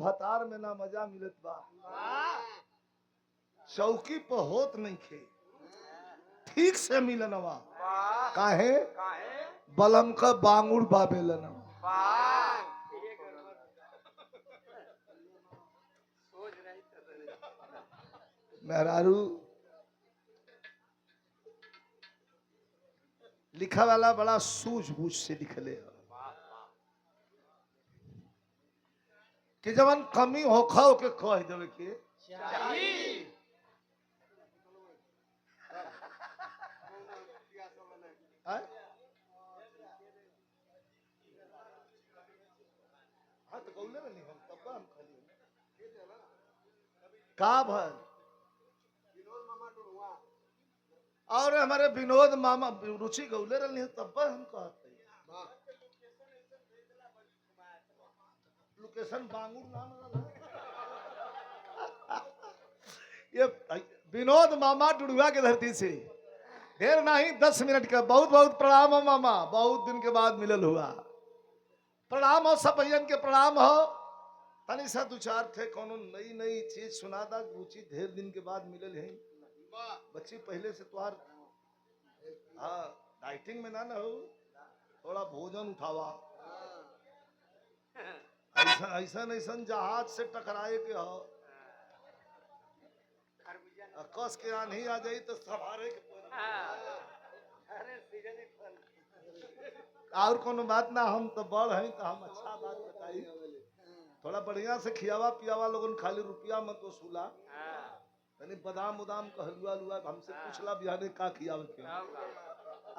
भतार में ना मजा मिलत बा, चौकी पर होत नहीं खे ठीक से मिलनवा काहे बलम का बांगुर बाबेलन मेहरारू लिखा वाला बड़ा सूझबूझ से लिखले कि जवन कमी होखा के कह देवे के हाँ तो गौले नहीं हम तब हम खाली का भर और हमारे विनोद मामा रुचि गौले रही तब हम कहते लोकेशन बांगुर नाम ये विनोद मामा डुडुआ के धरती से देर नहीं 10 मिनट का बहुत बहुत प्रणाम हो मामा, बहुत दिन के बाद मिलल हुआ। प्रणाम हो सब भैयन के प्रणाम हो। तनी सा दो चार थे कोनो नई नई चीज सुना दा रुचि ढेर दिन के बाद मिलल है। बच्ची पहले से तुहार हाँ डाइटिंग में ना हो, थोड़ा भोजन उठावा। ऐसा ऐसा ऐसा जहाज से टकराए के हो कस के आंधी आ जाई तो सवारे के और कोनो बात ना, हम तो बड़ हैं तो हम अच्छा बात बताई। थोड़ा बढ़िया से खियावा पियावा लोगन खाली रुपया मत वसूला। तनी बादाम उदाम का हलवा लुआ हमसे पूछला बिहाने का खियावे के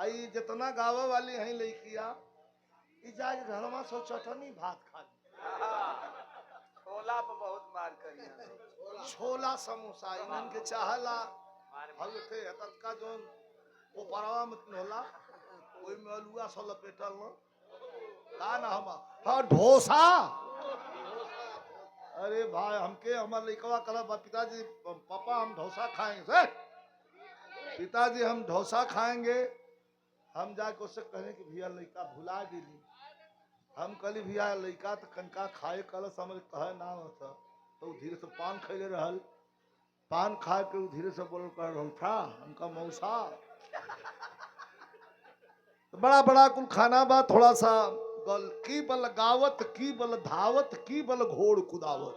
आई जितना गावा वाली है लइकिया ई जाके घरवा सो चटनी भात खा छोला पे बहुत मार करी, छोला समोसा इनन के चाहला हल थे हतत का जोन वो परवा मत होला ओई में अलुआ स लपेटल न का ना हम हां डोसा। अरे भाई हमके हमार लइकवा कला पिताजी पापा हम डोसा खाएंगे से पिताजी हम डोसा खाएंगे। हम जाके उससे कहें कि भैया लइका भुला दिली। हम कहली भैया लइका तो कनका खाए कल समझ कहे ना होता तो धीरे से पान खैले रहल, पान खा के धीरे से बोल कर था हमका मौसा तो बड़ा बड़ा कुल खाना बा। थोड़ा सा गल की बल गावत की बल धावत की बल घोड़ कुदावत।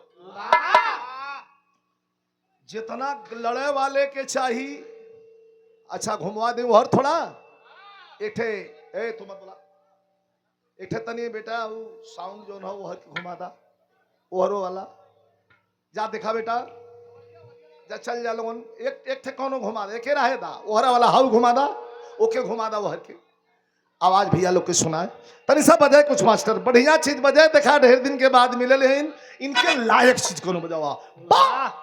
जितना लड़े वाले के चाहिए अच्छा घुमवा दे हर थोड़ा एठे ए तुम बोला एठे तनी बेटा वो साउंड जो ना वो हर घुमा दा ओहरो वाला जा देखा बेटा जा चल जा लोगन एक थे कौनो घुमा दे एके रहे दा ओहरा वाला हाउ घुमा दा ओके घुमा दा ओहर के आवाज भैया लोग के सुनाए तनी सब बजाए कुछ मास्टर बढ़िया चीज बजाए देखा ढेर दिन के बाद मिले हैं इनके लायक चीज कोनो बजावा वाह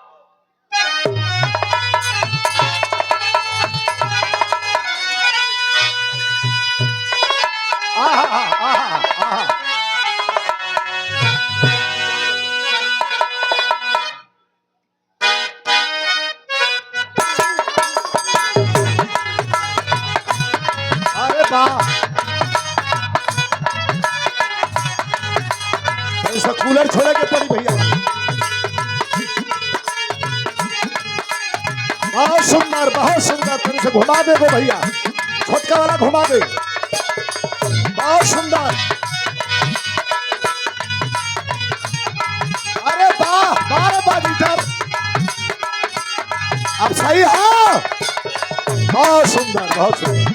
अरे वाह ऐसा कूलर छोड़े के पड़ी भैया बहुत सुंदर फिर से घुमा दे वो भैया छोटका वाला घुमा दे बहुत सुंदर। अरे वाह बारह बार अब सही है बहुत सुंदर बहुत सुंदर।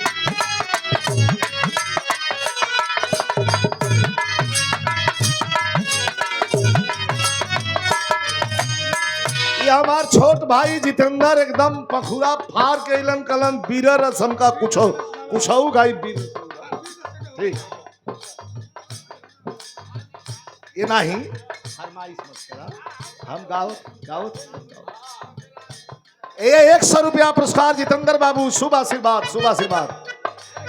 ये हमार छोट भाई जितेंद्र एकदम पखुरा फार के इलन कलन बीर रसम का कुछ गाई बीर ठीक ये नहीं फरमाइश मत करा हम गाओ ये 100 रुपया पुरस्कार जितेंद्र बाबू शुभ आशीर्वाद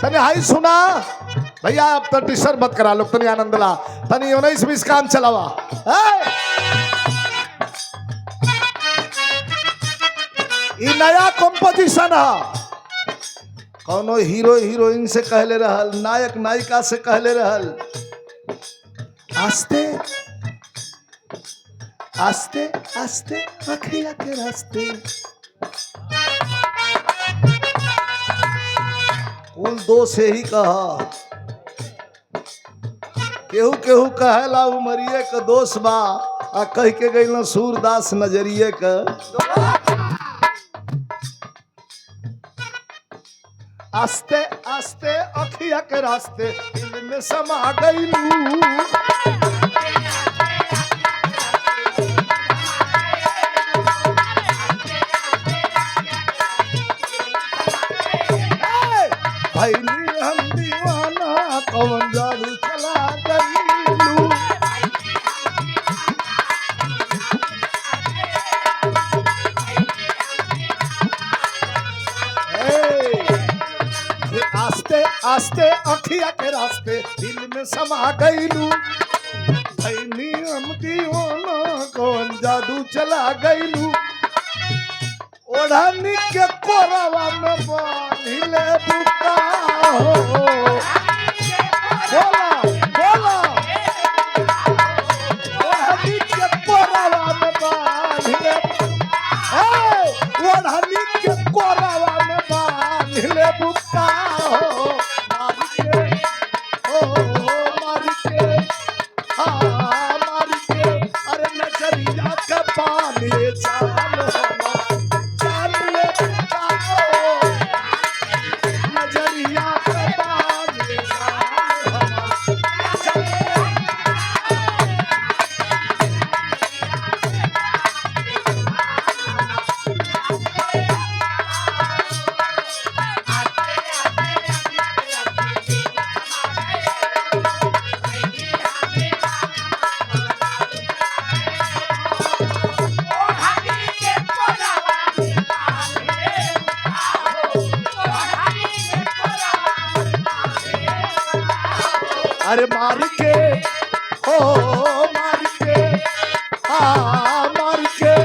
तने हाई सुना भैया अब तो डिस्टर्ब मत करा लोग तनी आनंद ला तनी 19-20 काम चलावा ये नया कंपोजिशन है कौनो हीरो हीरोइन से कहले रहल नायक नायिका से कहले रहल आस्ते आस्ते आस्ते अखिया के रास्ते कुल दो से ही कहा केहू केहू कहेला उमरिए का दोष बा आ कह के गई ना सूरदास नजरिए का आस्ते आस्ते अखिया के रास्ते दिल में समा गईलू भैली हम दीवाना कौन जादू चला गईलू आस्ते आस्ते अखिया के रास्ते दिल में समा गईलू भैली हम दीवाना कौन जादू चला गईलू ओढ़नी के कोरवा में बांधिले बुका हो बोला बोला ओढ़नी के कोरवा में बांधिले ओढ़नी के कोरवा में बांधिले बुका हो मारी के हाँ मारी के अरे नजरिया के पानी चाल हो अरे मार के हो मार के हाँ मार के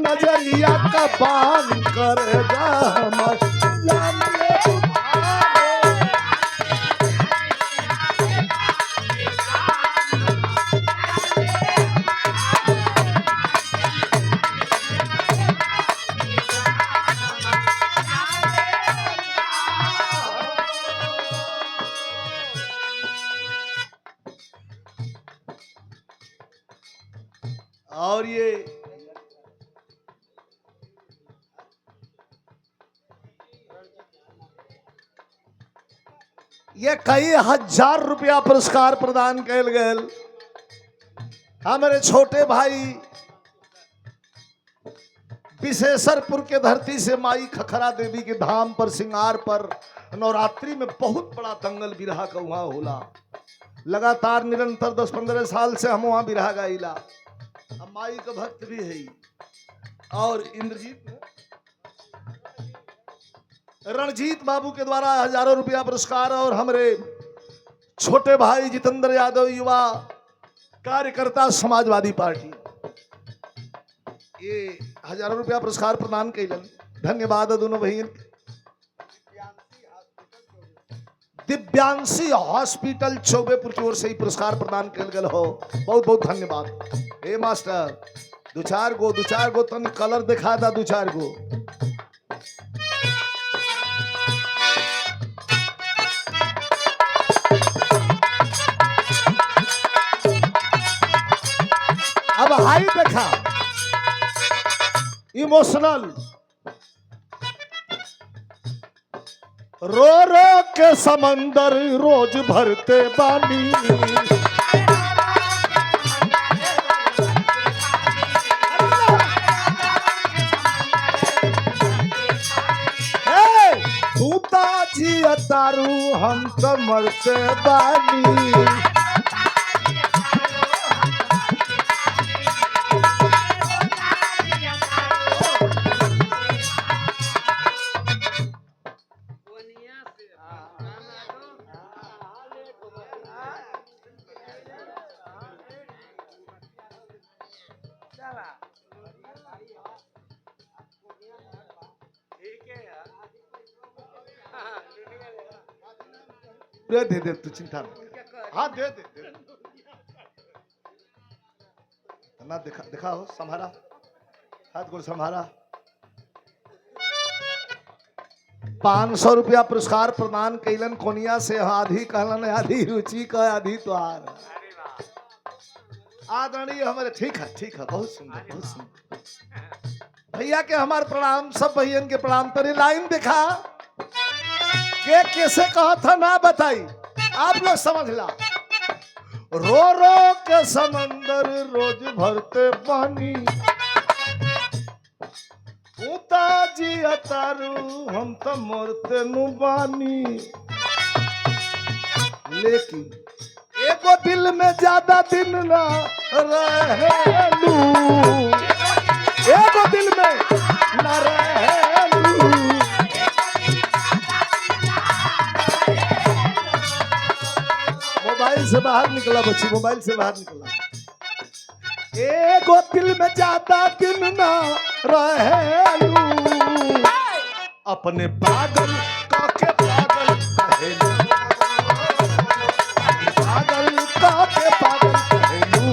नजरिया का बान कर और ये कई हजार रुपया पुरस्कार प्रदान कैल गए हमारे छोटे भाई विशेषरपुर के धरती से माई खखरा देवी के धाम पर सिंगार पर नवरात्रि में बहुत बड़ा दंगल बिरहा का वहां होला लगातार निरंतर 10-15 साल से हम वहां बिरहा गाइला माई का भक्त भी है और इंद्रजीत रणजीत बाबू के द्वारा हजारों रुपया पुरस्कार और हमारे छोटे भाई जितेंद्र यादव युवा कार्यकर्ता समाजवादी पार्टी ये हजारों रुपया पुरस्कार प्रदान कैलन धन्यवाद दोनों बहन दिव्यांशी हॉस्पिटल चौबेपुर की ओर से ही पुरस्कार प्रदान कल गल हो बहुत बहुत धन्यवाद हे मास्टर दो चार गो तन कलर दिखा था 2-4 गो अब हाई देखा इमोशनल रो रो के समंदर रोज भरते बानी तूता जी तारू हम तो मरते बानी दे दे तू चिंता हाँ दे दे ना दिखा दिखाओ, संभारा हाथ गोड़ संभारा। 500 रुपया पुरस्कार प्रदान कैलन कोनिया से। आधी कहलन आधी रुचि का आधी त्वार। आदरणीय हमारे ठीक है बहुत सुंदर बहुत सुंदर। भैया के हमारे प्रणाम, सब भैयन के प्रणाम। तरी लाइन दिखा के कैसे कहा था ना बताई, आप लोग समझ ला। रो रो के समंदर रोज भरते पानी, ऊता जी अतारू हम तो मरते नुबानी। लेकिन एगो दिल में ज्यादा दिन ना रहेलू, एगो दिल में ना रहेलू। मोबाइल से बाहर निकला बच्ची, मोबाइल से बाहर निकला। एगो दिल में ज्यादा दिन ना रहेलू, अपने पागल काके पागल कहेलू, पागल काके पागल कहेलू।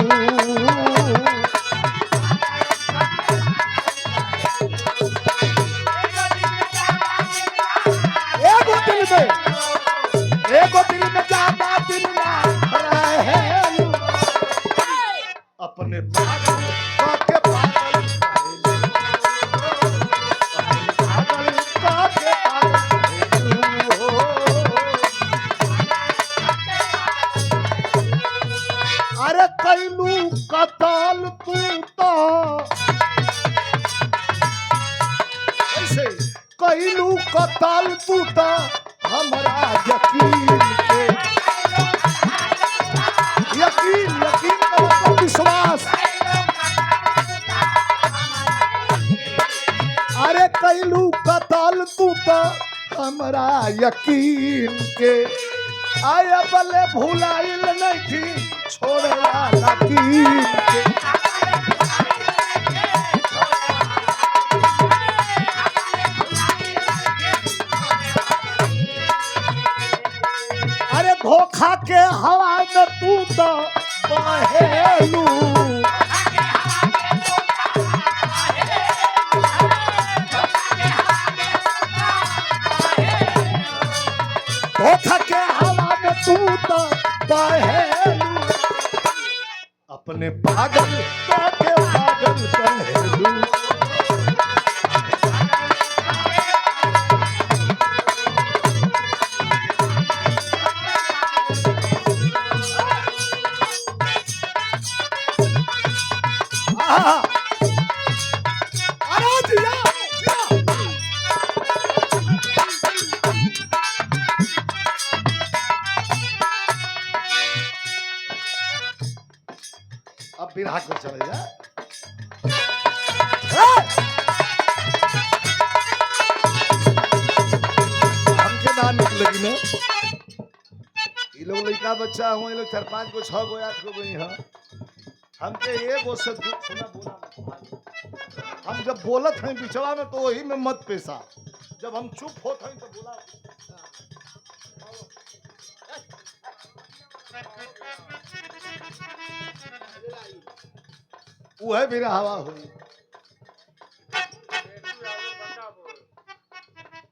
एगो दिल में ज्यादा दिन ना रहेलू, अपने पागल काके पागल कहेलू, अपने पागल काके पागल कहेलू। अरे कैलू कताल तू तो ऐसे कैलू कताल तू तो हमरा यकीन के, यकीन यकीन का मतलब विश्वास। अरे कैलू कताल तू तो हमरा यकीन के, आया बले भुलाइल नहीं थी छोड़ला लकीन के। अरे धोखा के हवा में तू तो बहेलू, धोखा के हवा में तू तो बहेलू, अपने पागल काके पागल कहेलू। अब बिरहा कर चले जा। हमके ना निकलेगी ना, ये लोग लड़का बच्चा हुए, ये लोग 4 5 गो 6 गो 8 गो गई हैं। हमके एगो से सुना बोला, हम जब बोलत हैं बिचवा में तो वही में मत पेशा, जब हम चुप होते हैं तो बोला। वो है बिना हवा हुई।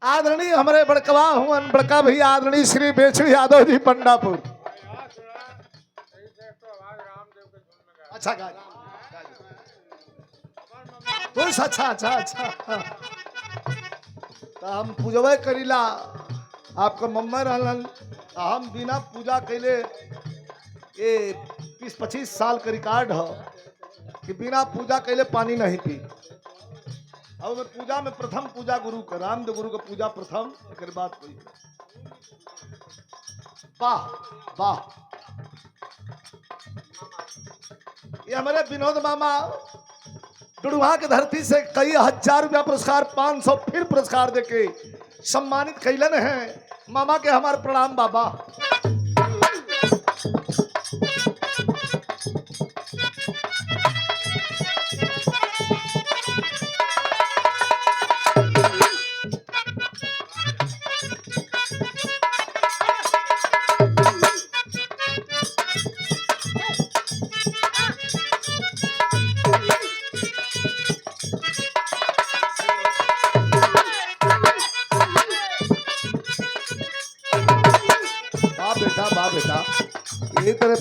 आदरणीय हमारे बड़कवा हुआ बड़का भैया आदरणीय श्री बेचड़ी यादव जी पंडापुर। अच्छा गा कुछ अच्छा अच्छा अच्छा। तो हम पूजवे करीला, आपका मम्मा रहलन, हम बिना पूजा कैले ये 20-25 साल का रिकॉर्ड है कि बिना पूजा कैले पानी नहीं पी। अब मैं पूजा में प्रथम पूजा गुरु का, रामदेव गुरु का पूजा प्रथम, एक बात कोई। वाह वाह, ये हमारे विनोद मामा डुड़ुहा के धरती से कई 1000 रुपया पुरस्कार, 500 फिर पुरस्कार देके सम्मानित कैलन है। मामा के हमारे प्रणाम बाबा।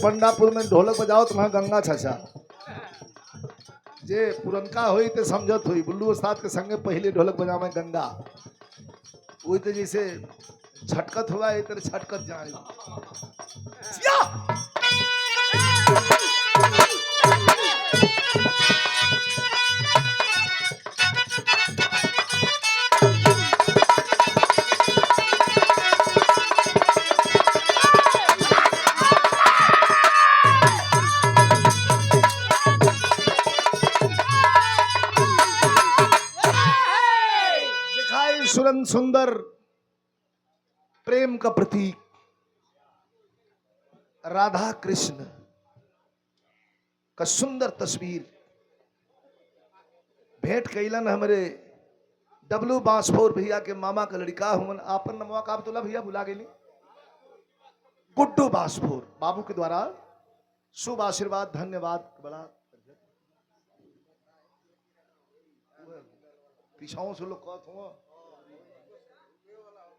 पंडापुर में ढोलक बजाओ तुम्हें गंगा छछा जे पुरनका होई ते समझत हुई बुल्लू उस्ताद के संगे पहले ढोलक बजावे गंगा वही तो जैसे छटकत हुआ इधर छटकत जाए दिखाई सुरन सुंदर प्रेम का प्रतीक राधा कृष्ण का सुंदर तस्वीर भेंट कैलन हमारे डब्लू बांसफोर भैया के मामा का लड़का हुन आपन नमवा का अब्दुल्ला भैया भुला गेली गुड्डू बांसफोर बाबू के द्वारा शुभ आशीर्वाद धन्यवाद बड़ा पीछाओं से लोग कहत हुआ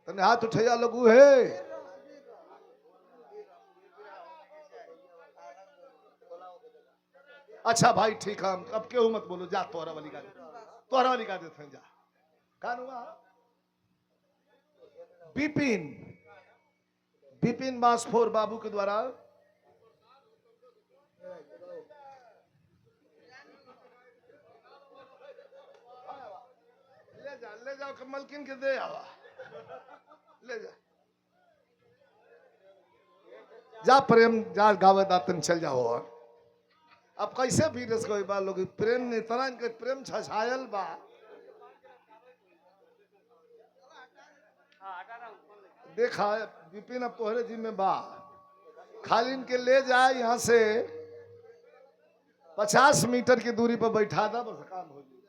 तने हाथ उठैया लगू है अच्छा भाई ठीक है अब क्यों मत बोलो जा तोहरा वाली गा देते जा कान हुआ बिपिन बिपिन बांसफोर बाबू के द्वारा ले जाओ मलकिन के दे आवा ले जा प्रेम जा गावे दातन चल जाओ और अब कैसे भी रस कोई बात लोग प्रेम ने इतना इनके प्रेम छछायल बा देखा विपिन अब तोहरे जी में बा खाली इनके ले जाए यहाँ से 50 मीटर की दूरी पर बैठा था बस काम हो जाए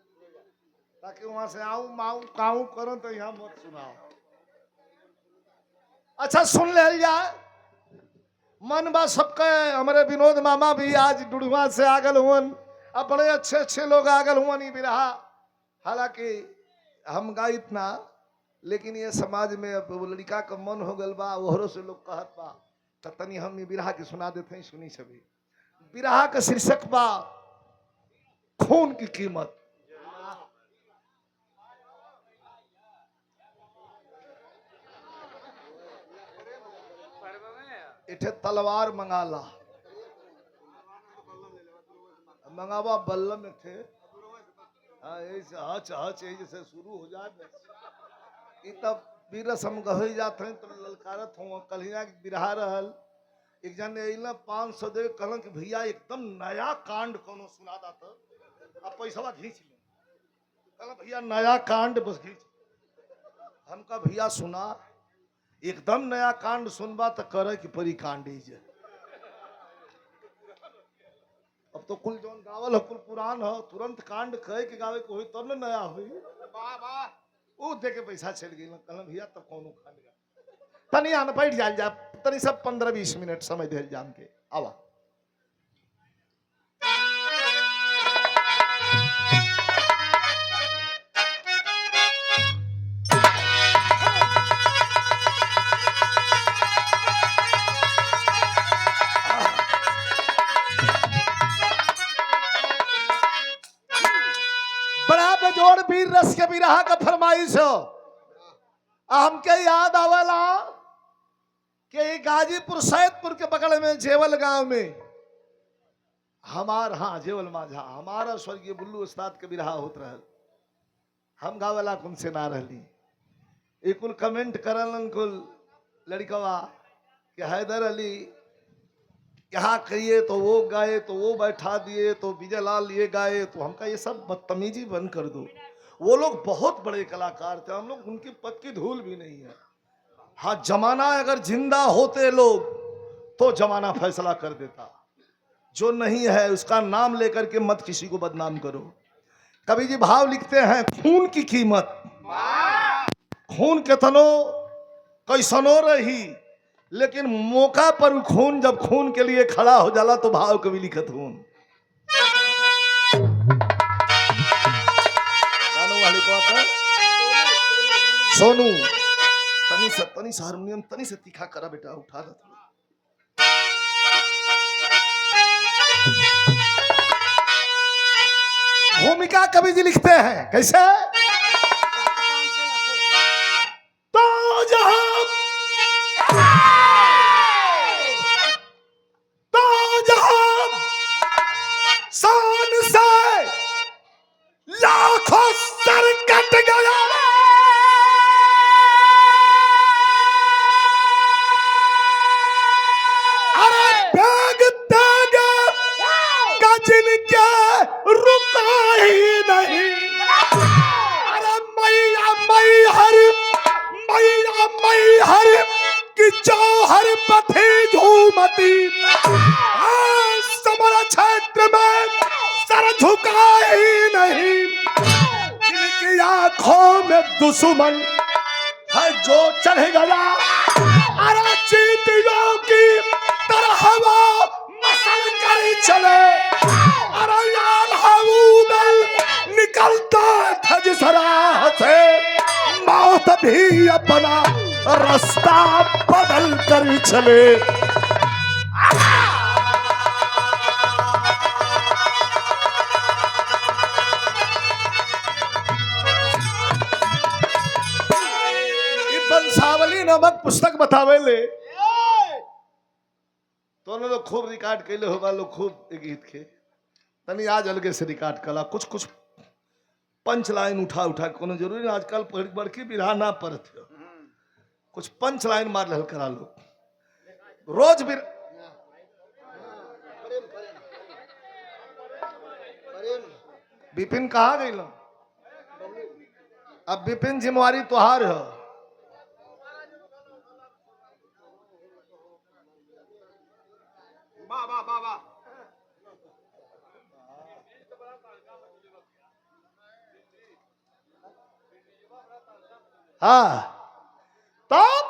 ताकि वहां से आऊं माऊं काऊं करो तो यहाँ मत सुनाओ अच्छा सुन ले जाए मन बा सबके हमारे विनोद मामा भी आज डुडुआ से आगल हुन अब बड़े अच्छे अच्छे लोग आगल हुन ही भी रहा हालांकि हम गाइत ना लेकिन ये समाज में अब वो लड़का का मन हो गल बा ओहरो से लोग कहत बा तो तनी हम ये बिरहा के सुना देते हैं सुनी सभी बिरहा का शीर्षक बा खून की कीमत इठे तलवार मंगाला मंगावा बल्लम में थे हाँ ऐसे हच हच जैसे शुरू हो जाए तब बीरस हम गहे जाते हैं तो ललकारत हो कलिया बिरहा रहल एक जन अला 500 दे कहलन कि भैया एकदम नया कांड कोनो सुना दाता अब पैसा घींच ले कहला भैया नया कांड बस घींच हमका भैया सुना एकदम नया कांड सुनबा तो करे कि परी कांड अब तो कुल जोन गावल हो कुल पुरान हो तुरंत कांड कहे कि गावे को होई तब न नया होई वाह वाह ऊ दे के पैसा चल गई कहला भैया तब कोनो कांड तनी आन बैठ जान जा तनी सब 15-20 मिनट समय दे जान के आवा जोड़ वीर रस के बिरहा का फरमाइश हो हमके याद आवला कि गाजीपुर सैदपुर के बगल में जेवल गांव में हमार हाँ जेवल माझा हमारा स्वर्गीय बुल्लू उस्ताद के बिरहा होत रहल हम गावला कुन से ना रहली एक कुल कमेंट करलन कुल लड़कवा कि हैदर अली यहाँ कहिए तो वो गाए तो वो बैठा दिए तो विजय लाल ये गाए तो हमका ये सब बदतमीजी बंद कर दो वो लोग बहुत बड़े कलाकार थे हम लोग उनकी पद की धूल भी नहीं है हाँ जमाना अगर जिंदा होते लोग तो जमाना फैसला कर देता जो नहीं है उसका नाम लेकर के मत किसी को बदनाम करो कवि जी भाव लिखते हैं खून की कीमत खून केतनो कैसनो रही लेकिन मौका पर खून जब खून के लिए खड़ा हो जाला तो भाव कवि लिखत हूं सोनू तनी से हारमोनियम तनी से तीखा करा बेटा उठा दे भूमिका कवि जी लिखते हैं कैसे? तो जहां शान से लाखों सर कट गया, अरे बैग त्याग जिनके रुका ही नहीं, अरे मैया मैया हर की जौहर पथी झूमती, समर क्षेत्र में सर झुका ही नहीं, जिनकी आंखों में दुश्मन है जो चढ़ गया, अरे चींटियों की तरह वो मसल कर चले, अरे यार उदल निकलता था जिस राह से, मौत भी अपना रास्ता बदल कर चले। बंसावली नामक पुस्तक बतावे ले तो लोग खूब रिकॉर्ड कैले होगा, लोग खूब गीत के तनी आज अलगे से रिकॉर्ड कला, कुछ कुछ पंच लाइन उठा उठा कोनो जरूरी नहीं आजकल बड़की बिरहा ना परत हो, कुछ पंच लाइन मार लहल करा लो रोज भी। विपिन कहाँ गई लो? अब विपिन जिम्मेवारी तुहार है। हाँ तब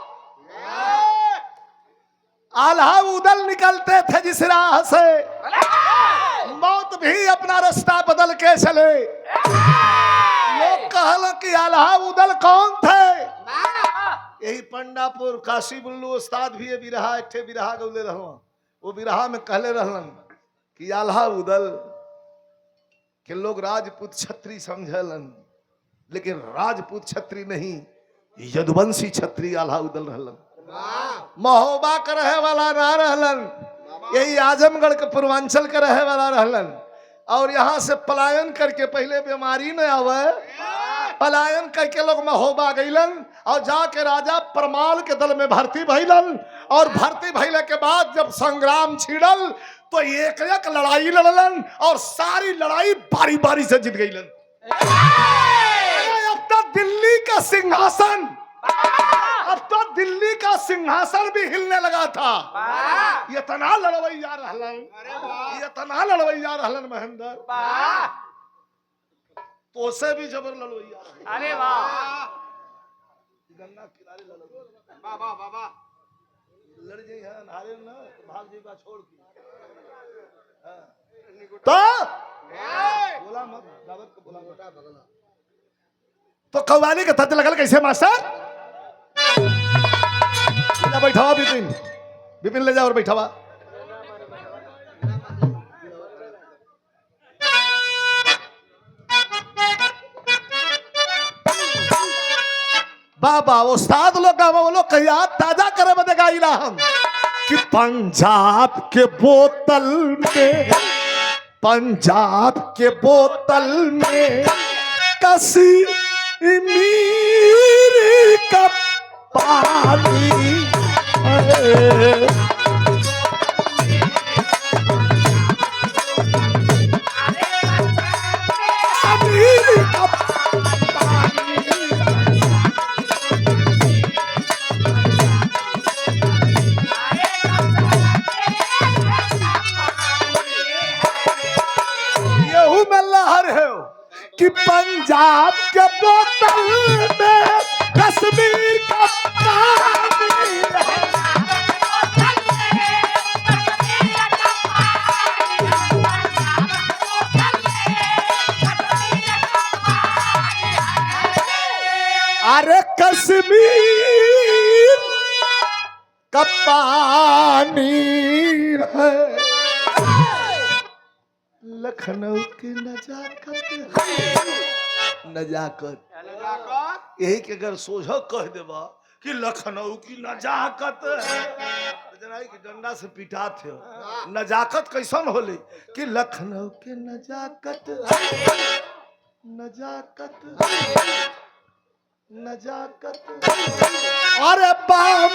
आल्हा उदल निकलते थे जिस राह से, मौत भी अपना रास्ता बदल के चले। लोग कहल कि आल्हा उदल कौन थे? यही पंडापुर काशी बुल्लू उस्ताद भी ये बिरहा एक बिरहा गौले रहो, वो बिरहा में कहले रहलन कि आल्हा उदल के लोग राजपूत छत्री समझलन, लेकिन राजपूत छत्री नहीं, यदुवंशी छत्री आल्हा उदल रहलन। महोबा का रहे वाला ना रहलन, यही आजमगढ़ के पूर्वांचल के रहे वाला रहलन, और यहाँ से पलायन करके पहले बीमारी न आवे, पलायन करके लोग महोबा गईलन और जाके राजा परमाल के दल में भर्ती भइलन, और भर्ती भइले के बाद जब संग्राम छिड़ल तो एक एक लड़ाई लड़लन और सारी लड़ाई बारी बारी से जीत गईलन। अब तो दिल्ली का सिंहासन, अब तो दिल्ली का सिंहासन भी हिलने लगा था। ये तना लड़वैया रहलन, ये तना लड़वैया रहलन महेंद्र, तो से भी जबर लड़वैया। अरे वाह, गन्ना किनारे लड़ वाह वाह वाह लड़ जाई है हारे ना भाग जी का छोड़ के। तो बोला मत दावत को बोला बेटा भगला। तो कव्वाली के तत्व लगल कैसे मास्टर? बैठावा विपिन, विपिन ले जाओ और बैठावा। बाबा उस्ताद लोग वो लोग कहिया ताजा करे बदे गाइला हम कि पंजाब के बोतल में, पंजाब के बोतल में कश्मीर का पानी कि पंजाब के बोतल में कश्मीर का पानी अरे कश्मीर का पानी है। लखनऊ की नजाकत नजाकत यही के अगर सोझो कह देबा कि लखनऊ की नजाकत है कि डंडा से पिटा थे नजाकत कैसन होले कि लखनऊ के नजाकत नजाकत नजाकत अरे बाम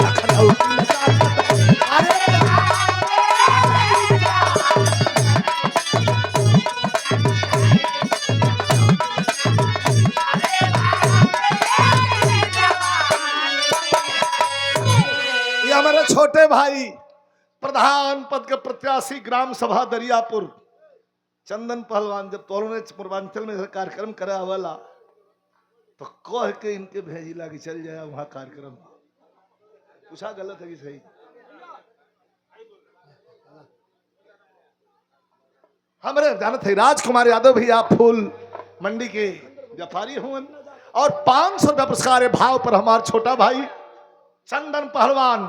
लखनऊ की नजाकत अरे हमारे छोटे भाई प्रधान पद के प्रत्याशी ग्राम सभा दरियापुर चंदन पहलवान जब तोलने पूर्वांचल में कार्यक्रम करा वाला तो कह के इनके भेजी लागी चल जाए वहां कार्यक्रम पूछा गलत है कि सही हमारे जानत है राजकुमार यादव भैया फूल मंडी के व्यापारी हुए और 500 रुपया पुरस्कार भाव पर हमारे छोटा भाई चंदन पहलवान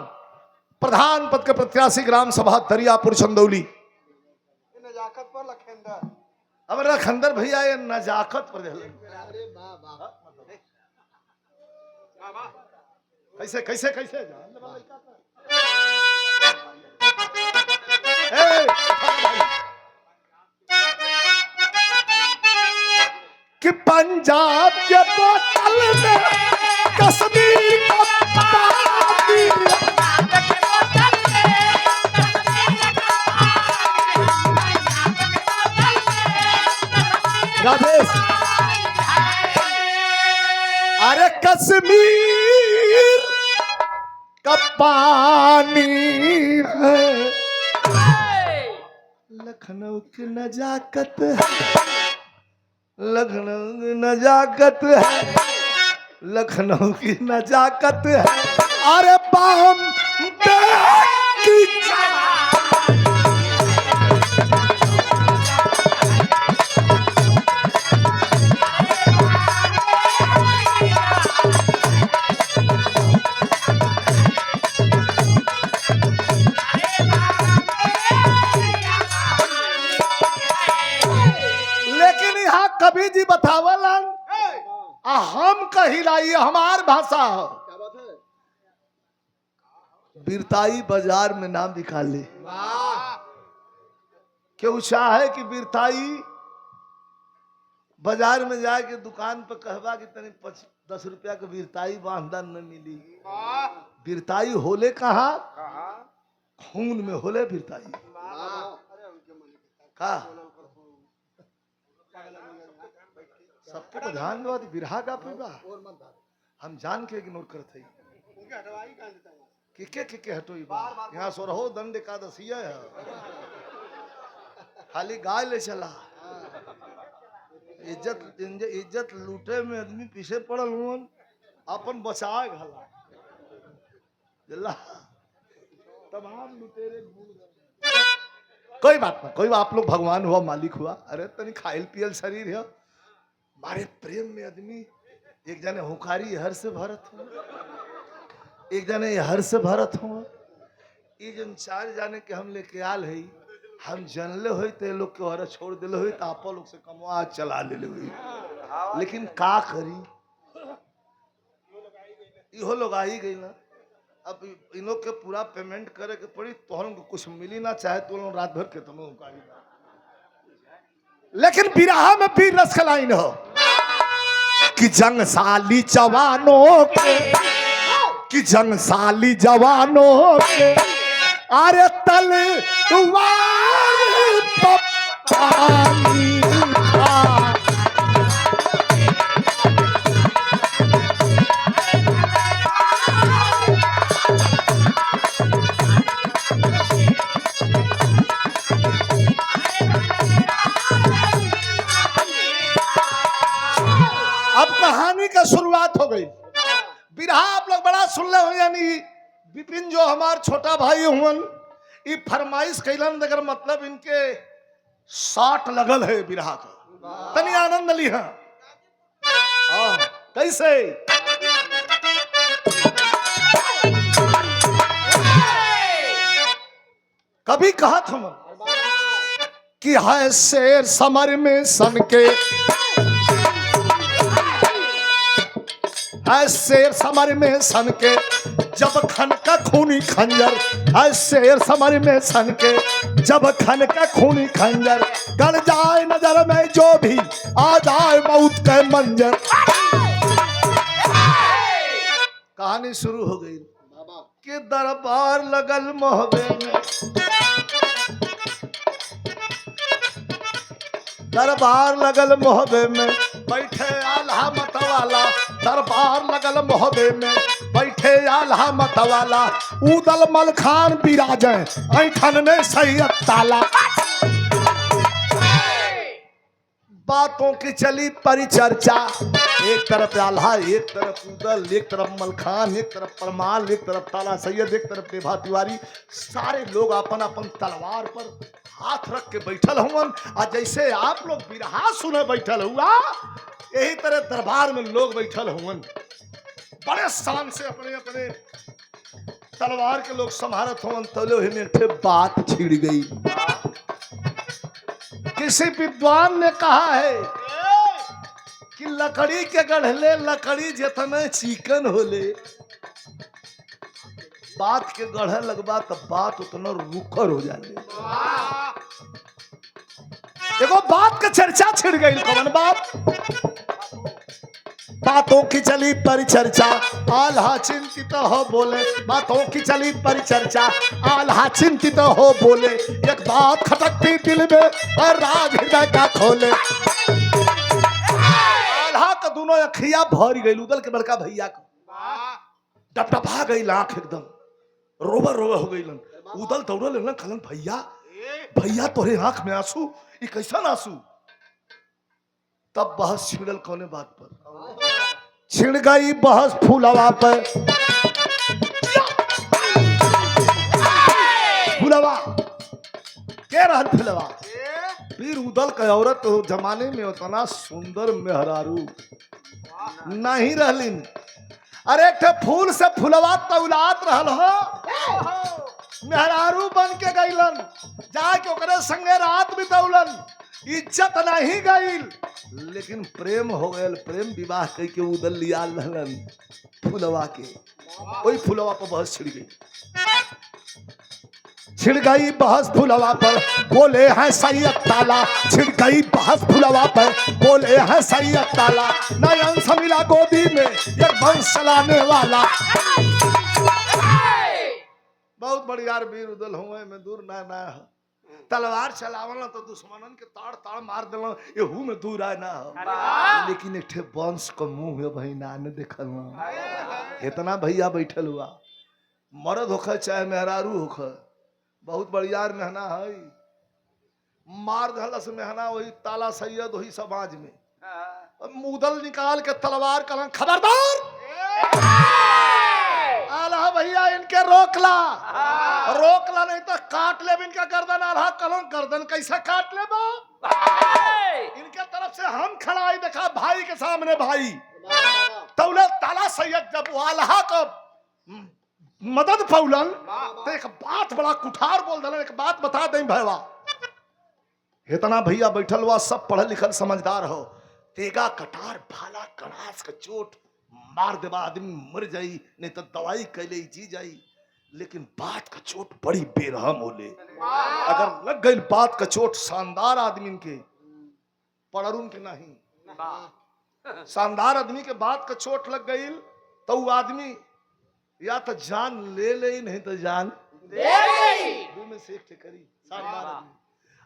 प्रधान पद के प्रत्याशी ग्राम सभा दरियापुर चंदौली नजाकत पर लखेंदर अब लखंदर भैया ये नजाकत पर कैसे कैसे कैसे कि पंजाब के बोतल में कश्मीर का पानी राजेश अरे कश्मीर का पानी है लखनऊ की नजाकत है लखनऊ की नजाकत है लखनऊ की नजाकत है अरे बाम की कभी जी बतावलन हम कहिलाई हमार भाषा बिरताई बाजार में नाम निकाले क्यों चाहे कि बिरताई बाजार में जाके दुकान पर कहवा कि तनी 10 रुपया के बिरताई बांधन न मिली बिरताई होले कहा खून में होले बिरताई का सबके तो ध्यान दो बिरहा का पीबा हम जान के इग्नोर करते के हटोई बा यहाँ सो रहो दंड एकादशिया है खाली गाय ले चला इज्जत लूटे में आदमी पीछे पड़ल हुन अपन बचाए घला जल्ला तमाम लुटेरे कोई बात ना कोई आप लोग भगवान हुआ मालिक हुआ अरे तनी खाइल पियल शरीर है मारे प्रेम में आदमी एक जने हुकारी हर से भरत हो एक जने हर से भरत हो ये जन 4 जाने के हम लेके आल है हम जनले हो तो लोग के हर छोड़ दिले हो तो आप लोग से कमवा चला ले हुई लेकिन का करी इहो लोग आ ही गई ना अब इन लोग के पूरा पेमेंट करे के पड़ी तो हम कुछ मिली ना चाहे तो लोग रात भर के तुम हुकारी लेकिन बिरहा में भी रस खलाइन हो कि जंग साली जवानों के कि जंग साली जवानों के अरे तलवार पानी कहानी का शुरुआत हो गई बिरहा आप लोग बड़ा सुन ले हो यानी विपिन जो हमार छोटा भाई हुन ये फरमाइश कैलन अगर मतलब इनके 60 लगल है बिरहा का तनी आनंद ली है कैसे कभी कहा था कि है शेर समर में सन के, है शेर समर में सन के जब खन का खूनी खंजर, है शेर समर में सन के जब खन का खूनी खंजर, गड़ जाए नजर में जो भी आ जाए मौत के मंजर। कहानी शुरू हो गई कि दरबार लगल मोहबे में, दरबार लगल मोहबे में बैठे आल्हा मतवाला, दरबार लगल मोहबे में बैठे आल्हा मतवाला, उदल मलखान बिराजे ऐठन ने सैयद ताला। बातों की चली परिचर्चा, एक तरफ आल्हा, एक तरफ उदल, एक तरफ मलखान, एक तरफ परमाल, एक तरफ ताला सैयद, एक तरफ बेभा तिवारी। सारे लोग अपन अपन तलवार पर हाथ रख के बैठल हुवन। और जैसे आप लोग बिरहा सुने बैठल हुआ, यही तरह दरबार में लोग बैठल हुवन, बड़े शान से अपने अपने तलवार के लोग संभारत हुवन। तलो ही में बात छिड़ गई। किसी विद्वान ने कहा है कि लकड़ी के गढ़ले लकड़ी जितने चिकन होले, बात के गढ़े लगवा तो बात उतना रुखर हो जाए। देखो बात का चर्चा छिड़ गई। कौन बात? बातों की चली परिचर्चा, आल्हा चिंतित हो बोले, बातों की चली परिचर्चा, आल्हा चिंतित हो बोले, एक बात खटकती दिल में और राज हृदय का खोले। आल्हा का दोनों अखियां भर गई, उदल के बड़का भैया को डपडपा गई आंख, एकदम रोवा रोवा हो गई। उदल दौड़ल लेना खलन, भैया भैया तोरे आंख में आंसू, ये कैसा आंसू? तब बहस छिड़ल कौने बात पर? छिड़ गई बहस फूलवा पर। फूलवा के रहन फूलवा? फिर उदल का औरत तो जमाने में उतना सुंदर मेहरारू नहीं रहलिन। अरे एक फूल से फूलवा तौलात रहल हो, मेहरारू बन के गईलन, जाके ओकरे संगे रात बितौलन। इज्जत नहीं गईल, लेकिन प्रेम हो गयल। प्रेम विवाह कह के उदल लिया रहलन फूलवा के। वही फूलवा पर बहस छिड़ गई। छिड़ गई बहस फूलवा पर, बोले हैं सैयद ताला। छिड़ गई बहस फूलवा पर, बोले हैं सैयद ताला। नयन से मिला गोदी में एक वंश चलाने वाला। बहुत बढ़िया वीर उदल हुए में दूर ना ना हो। तलवार चलावल तो दुश्मनन के ताड़ ताड़ मार दिल, एहू में दूर आए ना हो। लेकिन एक वंश का मुंह है भाई ना ने देखल ना। इतना भैया बैठल हुआ, मर्द होकर चाहे मेहरारू होकर, बहुत बढ़िया मेहना है। मार दहलस मेहना वही ताला सैयद वही समाज में। मुदल निकाल के तलवार कलन, खबरदार आल्हा भैया इनके रोकला, रोकला नहीं तो काट ले इनका गर्दन। आल्हा कलन गर्दन कैसे काट ले बा? इनके तरफ से हम खड़ाई देखा भाई के सामने भाई। तौले ताला सैयद जब आल्हा को मदद पौलन तो एक बात बड़ा कुठार बोल दिलन। एक बात बता दें भैया, इतना भैया बैठल हुआ सब पढ़ल लिखल समझदार हो। तेगा कटार भाला कड़ास का चोट मार देवा आदमी मर जाई, नहीं तो दवाई कैले जी जाई। लेकिन बात का चोट बड़ी बेरहम होले। अगर लग गई बात का चोट शानदार आदमी के, पड़रून के नहीं, शानदार आदमी के बात का चोट लग गई तो वो आदमी या तो जान ले ले, नहीं तो जान दे में से एक करी। शानदार आदमी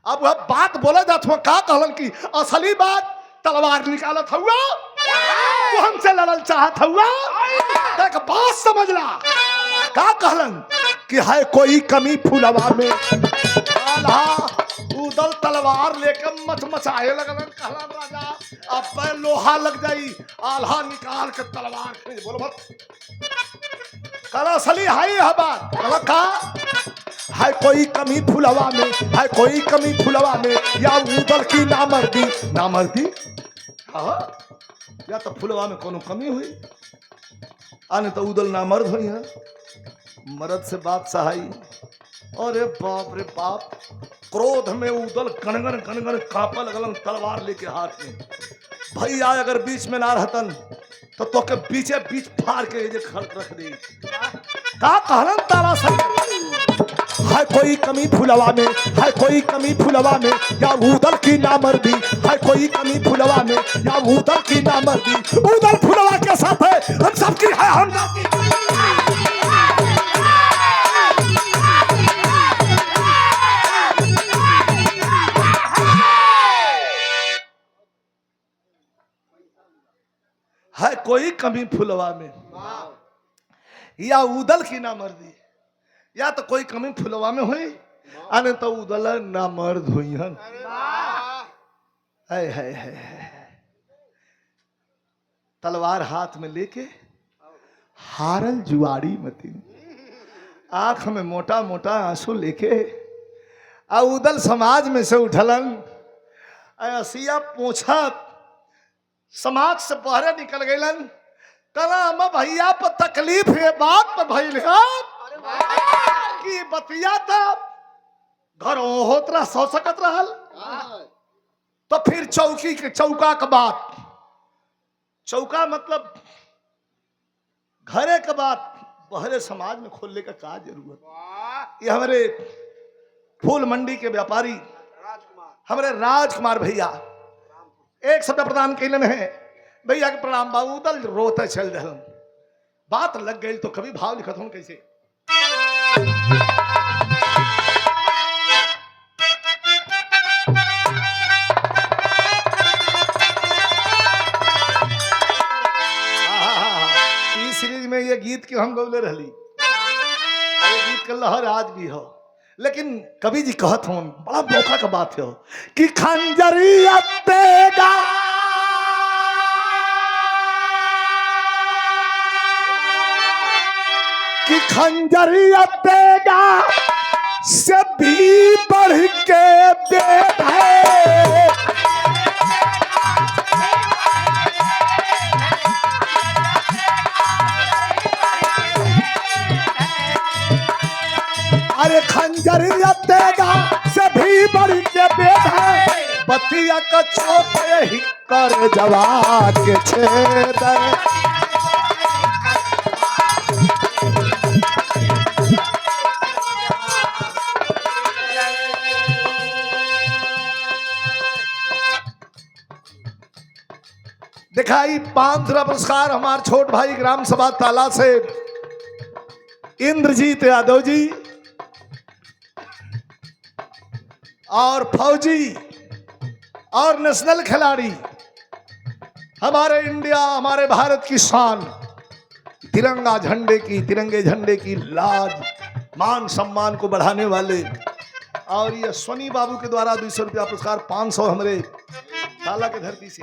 अब वह बात बोला जात हुआ का कहलन की असली बात तलवार निकालत हुआ तो हमसे लड़ल चाहत हुआ। एक बात समझ ला का कहलन कि है कोई कमी फूलवा में। आल्हा उदल तलवार लेकर मचमचाए लगलन। कहलन राजा अब लोहा लग जाई। आल्हा निकाल के तलवार खींच, बोलो मत कला असली है बात का है कोई कमी फुलवा में, है कोई कमी फुलवा में, या उदल की नामर्दी। नामर्दी या तो फुलवा में कोनो कमी हुई, आने तो उदल नामर्द हुई है। मर्द से बात सहाई। अरे बाप रे बाप, क्रोध में उदल कनगन कनगन कांपा लगलन तलवार लेके हाथ में। भैया अगर बीच में ना रहतन तो के बीचे बीच फाड़ के ये खड़ रख दे। का कहलन तारा संग है कोई कमी फुलवा में, है कोई कमी फुलवा में, या उदल की नामर्दी, है कोई कमी फुलवा में, या उदल की नामर्दी। उदल फुलवा के साथ है हम सबकी है हम है कोई कमी फुलवा में, या उदल की नामर्दी, या तो कोई कमी फुलवा में हुई अने तो उदल ना मर्द हुई हन। है तलवार हाथ में लेके हारल जुआड़ी मती, आंख में मोटा मोटा आंसू लेके आ उदल समाज में से उठलन। असिया पोछा समाज से बहरे निकल गईलन। कला भैया पर तकलीफ है बात पर भइल कि बतिया था घरों होतरा सो सकत रहल, तो फिर चौकी के चौका का बात, चौका मतलब घरे का बात बहरे समाज में खोलने का क्या जरूरत। ये हमारे फूल मंडी के व्यापारी हमारे राजकुमार भैया एक शब्द प्रदान कैलन है। भैया के प्रणाम बाबू। उदल रोते चल रहे बात लग गई तो कभी भाव लिखत हूं कैसे। इस सीरीज में ये गीत क्यों हम गौले रहली, ये गीत का लहर आज भी हो, लेकिन कवि जी कहत हूं बड़ा मौका का बात है कि खंजरिया तेगा कि खंजरिया तेगा से भी बढ़ के बेट है। अरे खंजरिया तेगा से भी बढ़ के बेट है। बतिया का छोटे ही कर जवान के छेद है। दिखाई 500 पुरस्कार हमारे छोट भाई ग्राम सभा ताला से इंद्रजीत यादव जी और फौजी और नेशनल खिलाड़ी, हमारे इंडिया हमारे भारत की शान, तिरंगा झंडे की तिरंगे झंडे की लाज मान सम्मान को बढ़ाने वाले। और ये सोनी बाबू के द्वारा 200 रुपया पुरस्कार 500 हमारे ताला के धरती से।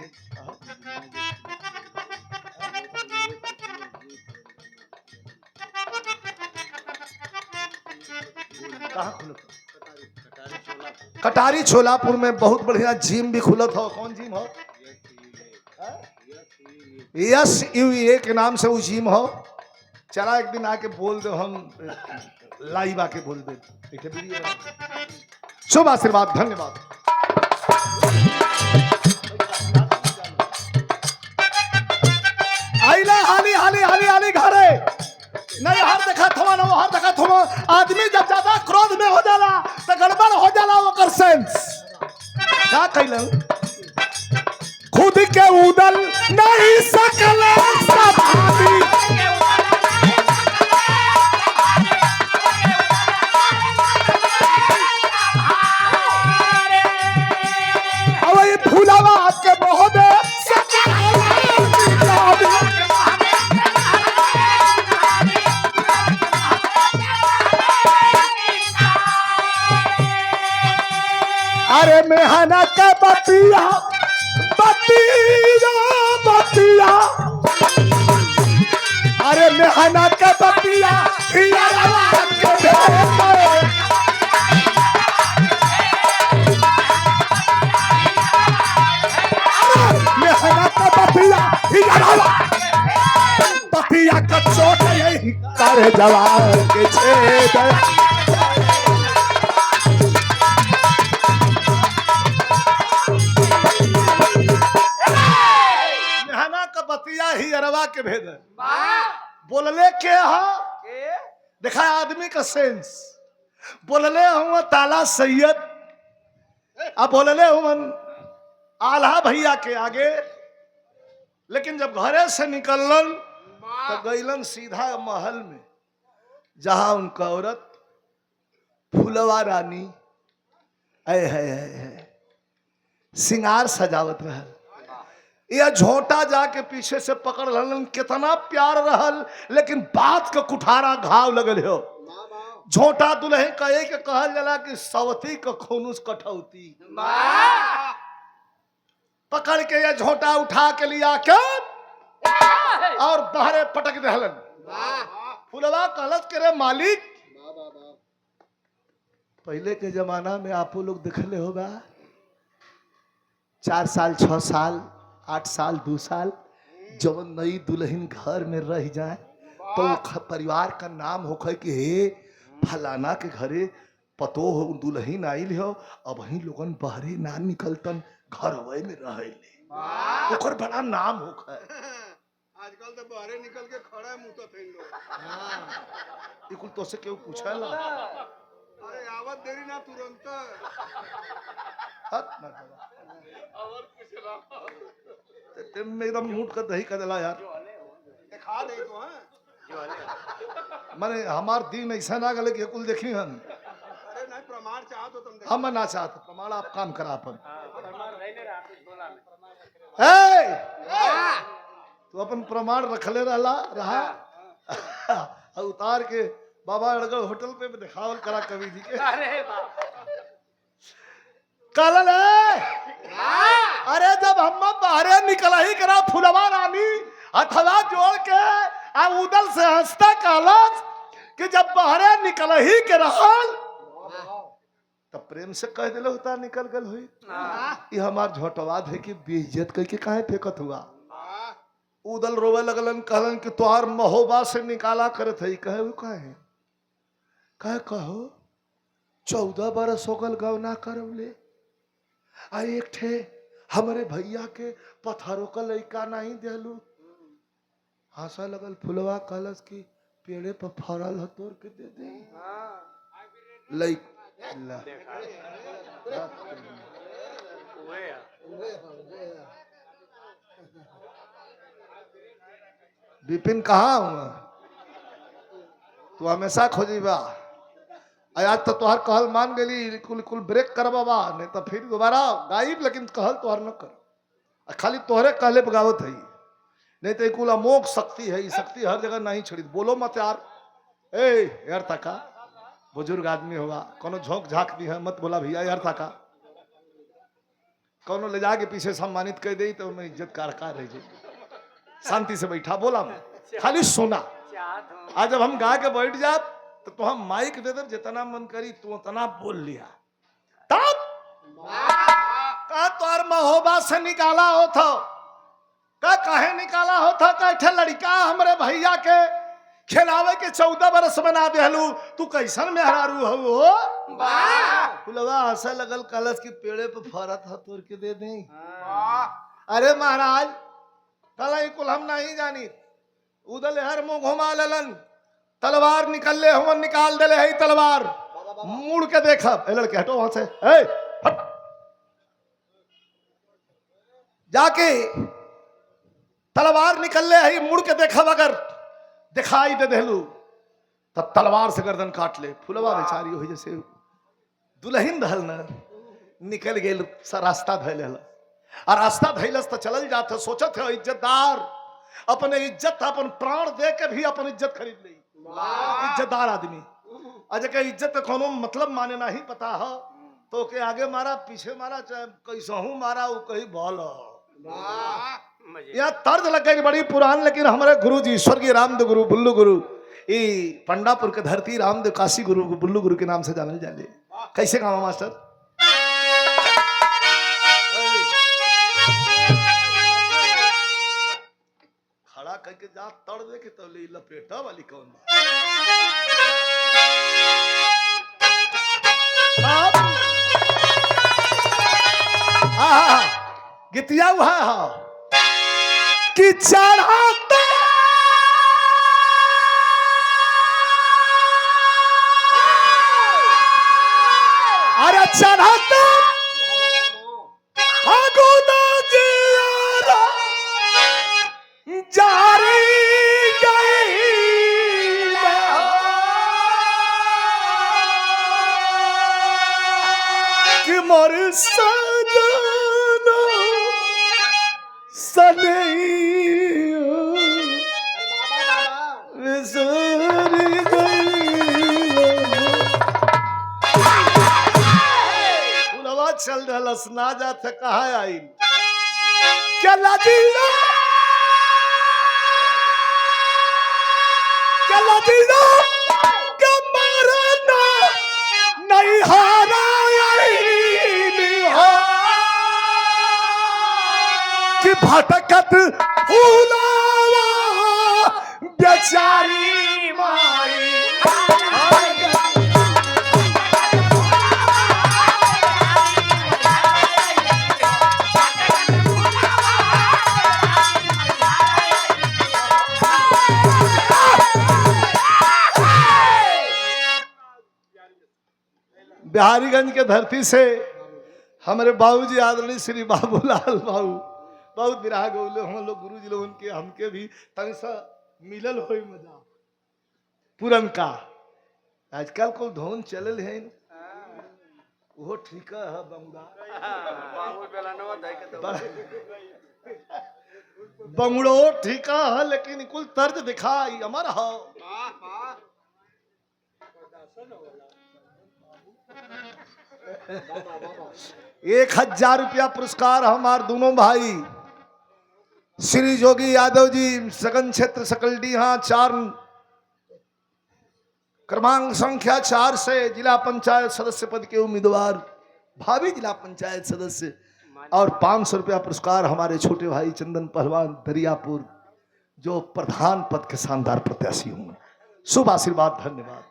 कटारी छोलापुर में बहुत बढ़िया जिम भी खुलत हो। कौन जिम हो? यस यूए के नाम से वो जिम हो। चला एक दिन आके बोल दो, हम लाइव आके बोल दे। शुभ आशीर्वाद, धन्यवाद। आइला हाली हाली हाली हाली घरे नहीं हर देखा थमा ना हर देखा थमा। आदमी जब ज्यादा क्रोध में हो जाला तो गड़बड़ हो जाला ओकर सेंस। का कइलन खुद के उदल नहीं सकले सब आदमी। अब ये फूलवा के बहुत अरे मेहना के बतिया बतिया बतिया अरे मेहना के बतिया मेहना के बतिया बतिया का चोट यही रे जवार के छेद मेहना का बतिया ही अरवा के भेद है। बोलले के हा देखा आदमी का सेंस। बोलले हूँ ताला सैयद अब बोलले हूँ आल्हा भैया के आगे, लेकिन जब घरे से निकलन तो गईलन सीधा महल में जहां उनका औरत फुलवा रानी है सिंगार सजावत रहल। यह झोंटा जाके पीछे से पकड़ रहलन। कितना प्यार रहल, लेकिन बात का कुठारा घाव लगल हो। झोंटा दुल्हन कहे के कहल जाला कि सवती का खूनुस कठौती। पकड़ के यह झोंटा उठा के लिया के और बहरे पटक दहलन। फुलवा कहलत के रे मालिक, पहले के जमाना में आपो लोग देखले होगा 4 साल 6 साल 8 साल 2 साल जब नई दुल्हन घर में रह जाए तो परिवार का नाम होखे कि हे फलाना के घरे पतो हो दुल्हन आइल हो। अब ही लोगन बहरे ना निकलतन घर में रहे ओकर बड़ा नाम होखे। आजकल तो बाहर निकल के खड़ा है मुंह तो फेंक लो। इकुल तो से क्यों पूछला? अरे आवत देरी ना तुरंत हट ना और कुछ ना तुम एकदम मूड कर दही कर देला यार। दिखा दे तो हां माने हमार दिन ऐसा ना गले कि कुल देखी हम। अरे नहीं प्रमाण चाहो तो तुम हम ना चाहते प्रमाण आप काम करा अपन। ए तो अपन प्रमाण रखले रहा उतार के बाबा अड़गड़ होटल पे दिखावल करा कवि जी के। कल अरे जब हम बाहरे निकला ही करा फुलवा रानी हथवा जोड़ के आ उदल से हंसता कालस कि जब बाहरे निकल ही के रहल तब प्रेम से कह दिले होता निकल गल हुई। ये हमार झोटवा थे कि बेइज्जत कह के काहे फेंकत हुआ। उदल रोवे लगलन कहलन कि तोहार महोबा से निकाला करत है। कहे वो कहे कहो 14 बरस हो गल गवना करवले आ एक ठे हमारे भैया के पत्थरों का लइका नहीं देलू। हंसा लगल फुलवा कलश की पेड़े पर फरल है तोड़ के दे दे लइक विपिन कहाँ हूँ तू हमेशा खोजीबा। आज तो तुहार कहल मान गई कुल कुल ब्रेक कर बाबा नहीं तो फिर दोबारा गायब। लेकिन कहल तुहार न कर खाली तोहरे कहले बगावत है नहीं तो कुल अमोघ शक्ति है। शक्ति हर जगह नहीं छड़ी। बोलो मत यार। ए यार तका बुजुर्ग आदमी होगा कोनो झोंक झाक दी है मत बोला भैया यार तका कोनो ले जाके पीछे सम्मानित कर दे तो मैं इज्जत कारकार रह जाए। शांति से बैठा बोला मैं खाली सोना। आज जब हम गा के बैठ जा तो हम माइक दे दे जितना मन करी तू उतना बोल लिया। तब का तोर महोबा से निकाला हो था का काहे निकाला हो था का ठे लड़का हमरे भैया के खिलावे के 14 बरस बना देलू। तू कैसन में हरारू हो फुलवा हंसा लगल कलश की पेड़े पे फरत है तोड़ के दे दे। अरे महाराज कल कुल हम नहीं जानी उदल हर मुंह घुमा लेलन तलवार निकल ले हम निकाल दे है तलवार मुड़ के देखा लड़के हटो वहां से हट। जाके तलवार निकल ले है मुड़ के देखा अगर दिखाई दे देलू तब तलवार से गर्दन काट ले। फुलवा बेचारी हो जैसे दुल्हन धल न निकल गए रास्ता धैल और रास्ता धैलस तो चलल जाते सोचत है इज्जतदार अपने इज्जत अपन प्राण दे के भी अपन इज्जत खरीद ली। इज्जतदार आदमी अजय के इज्जत का कोनो मतलब माने नहीं पता है तो के आगे मारा पीछे मारा चाहे कैसहू मारा वो कहीं बोल यह तर्ज लग गई बड़ी पुरान। लेकिन हमारे गुरु जी स्वर्गीय रामदेव गुरु बुल्लू गुरु ये पंडापुर के धरती रामदेव काशी गुरु बुल्लू गुरु के नाम से जानल जाले। कैसे गावा मास्टर खड़ा कह के जा तड़ दे के तो ले लपेटा वाली कौन बा गीतिया हुआ है कि चढ़ाते अरे चढ़ाते फागुना जियारा जारी गई कि मोर सजना सनैया विसरी गई फुलवा चल रहा ना जाते कहा आई क्या लजीना क्या लजीना क्या मरना नहीं हारा कि भटकत फूलावा बेचारी माई बिहारीगंज के धरती से हमारे बाबूजी आदरणीय श्री बाबूलाल बाबू बहुत विराग गौले हम लोग गुरु जी लोग उनके हमके भी तनि सा मिलल हो मजा पुरन का आजकल को धोन चलल है वो ठीक है बंगड़ो ठीक है लेकिन कुल तर्ज दिखाई अमर हो 1000 रुपया पुरस्कार हमारे दोनों भाई श्री जोगी यादव जी सगन क्षेत्र सकलडीहा 4 क्रमांक संख्या 4 से जिला पंचायत सदस्य पद के उम्मीदवार भावी जिला पंचायत सदस्य और 500 रुपया पुरस्कार हमारे छोटे भाई चंदन पहलवान दरियापुर जो प्रधान पद के शानदार प्रत्याशी होंगे। शुभ आशीर्वाद धन्यवाद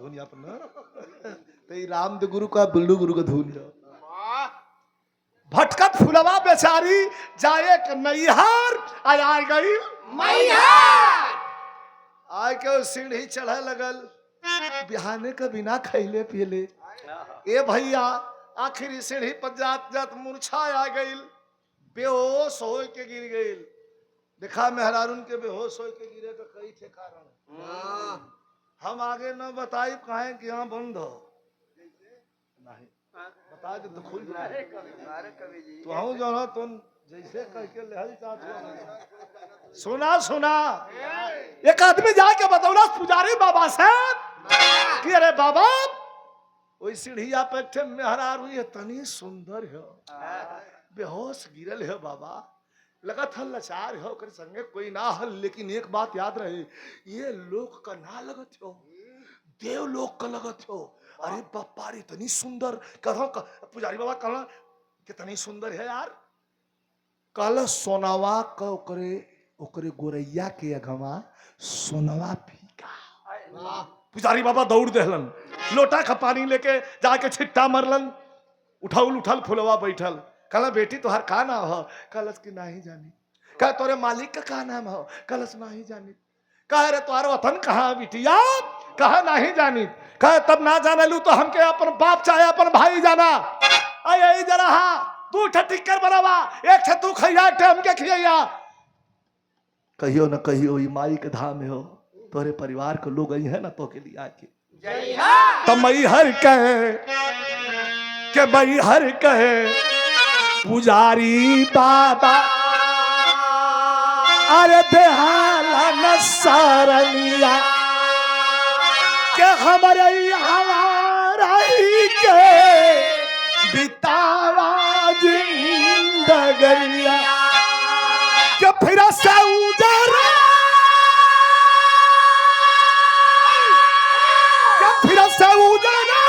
दुनिया पर ना तो राम दे गुरु का बिल्लू गुरु का धूल भटकत फुलवा बेचारी जाए नैहार आय गई आय के सीढ़ी चढ़े लगल बिहाने का बिना खैले पियले ए भैया आखिर सीढ़ी पर जात जात मूर्छा आ गई बेहोश हो के गिर गई देखा मेहरारून के बेहोश हो के गिरे का कई थे कारण हम आगे न बताई कहें कि यहाँ बंद हो नहीं बता दे तो खुल जाए तो हम जो है तुम जैसे कह के लहल चाहते सुना सुना एक आदमी जाके बतौला पुजारी बाबा से कि अरे बाबा वही सीढ़िया पे मेहरारू ये तनी सुंदर है बेहोश गिरल है बाबा लगत हल लाचार हो कर संगे कोई ना हल लेकिन एक बात याद रहे ये लोक का ना लगत हो देव लोक का लगत हो अरे बापा इतनी सुंदर कहो पुजारी बाबा कहला कितनी सुंदर है यार कहला सोनावा का ओकरे गोरैया के अगवा सोनवा फीका पुजारी बाबा दौड़ देहलन लोटा का पानी लेके जाके छिट्टा मरलन उठल फुलवा बैठल कहला बेटी तोहर का नाम हो कलश की नहीं जानी कह तोरे मालिक का का नाम हो कलश नहीं जानी कह रे तुम्हारा वतन कहाँ बिटिया कहा नहीं जानी कह तब ना जाने लू तो हमके अपन बाप चाहे अपन भाई जाना आई जरा हाँ तू टिक्कर बनावा एक छे तू खैया एक हमके खिया कहियो न कहियो ये माई के धाम हो तोरे परिवार के लोग आई है ना तो के लिए आके तो मई हर कहे के मई हर कहे पुजारी बाबा अरे बेहाला न सारनिया के हमारे हमारा ही के बितावा जिंदगनिया के फिर से उजरा के फिर से उजरा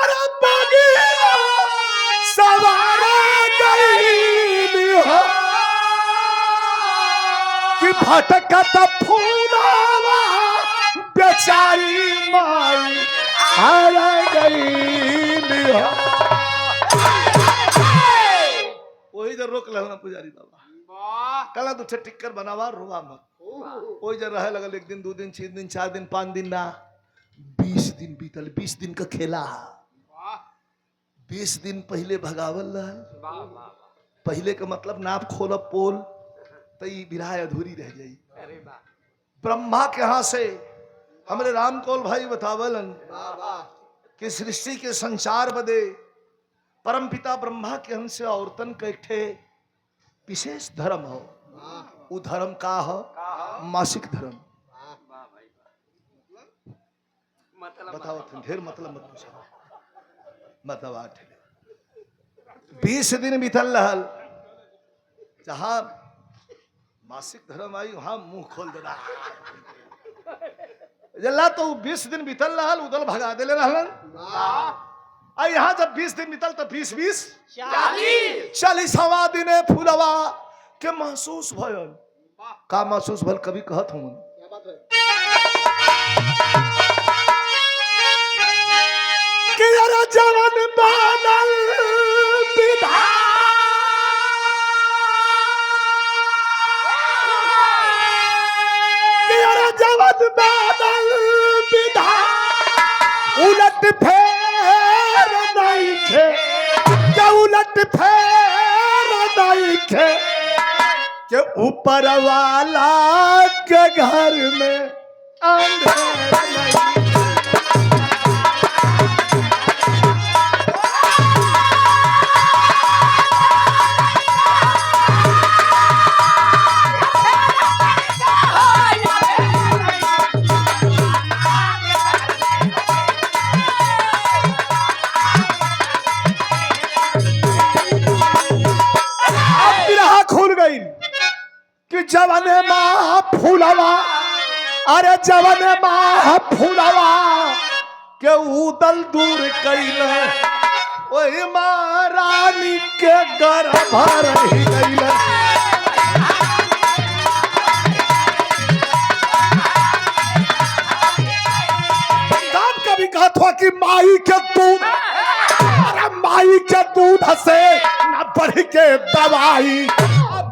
अरे बगिया सवारा गई हो भटकत फूलावा बेचारी माई हारा गई। वही जब रोक लगा पुजारी बाबा वाह कला तुझे टिक्कर बनावा रोवा मत। वही जब रहे लगल 1 दिन 2 दिन 6 दिन 4 दिन 5 दिन ना 20 दिन बीतल। 20 दिन का खेला। वाह 20 दिन पहले भगावल रहल। वाह वाह पहले का मतलब नाप खोलब पोल तो ई बिराह अधूरी रह जाई। अरे वाह ब्रह्मा के यहाँ से हमरे राम कौल भाई बतावलन वाह वाह कि सृष्टि के संचार बदे परमपिता ब्रह्मा के हंस से औरतन के एक ठे विशेष धर्म हो। वो धर्म का हो मासिक धर्म। वाह भाई वाह मतलब बताओ तुम ढेर मतलब मत पूछो। मतलब 8 20 दिन बीतल रहल। जहां मासिक धर्म आई वहां मुंह खोल देना जल्ला तो 20 दिन बीतल रहल उदल भगा देले रहलन। आ यहाँ जब 20 दिन बीतल तो 20 40वां दिने फूलवा के महसूस भयल। का महसूस भल कभी कहत हूं क्या बात है कि अरे जवन बादल विधा कि अरे जवन बादल विधा उलट फेर नहीं थे क्या उलट फेर नहीं थे कि ऊपर वाला के घर में अंधेर नहीं। कि जवने माँ फूलवा अरे जवने माँ फूलवा के उदल दूर कैल वही माँ रानी के गर्भ रही गईल। तब कभी कहत हुआ कि माई के दूध अरे माई के दूध से न बढ़ के दवाई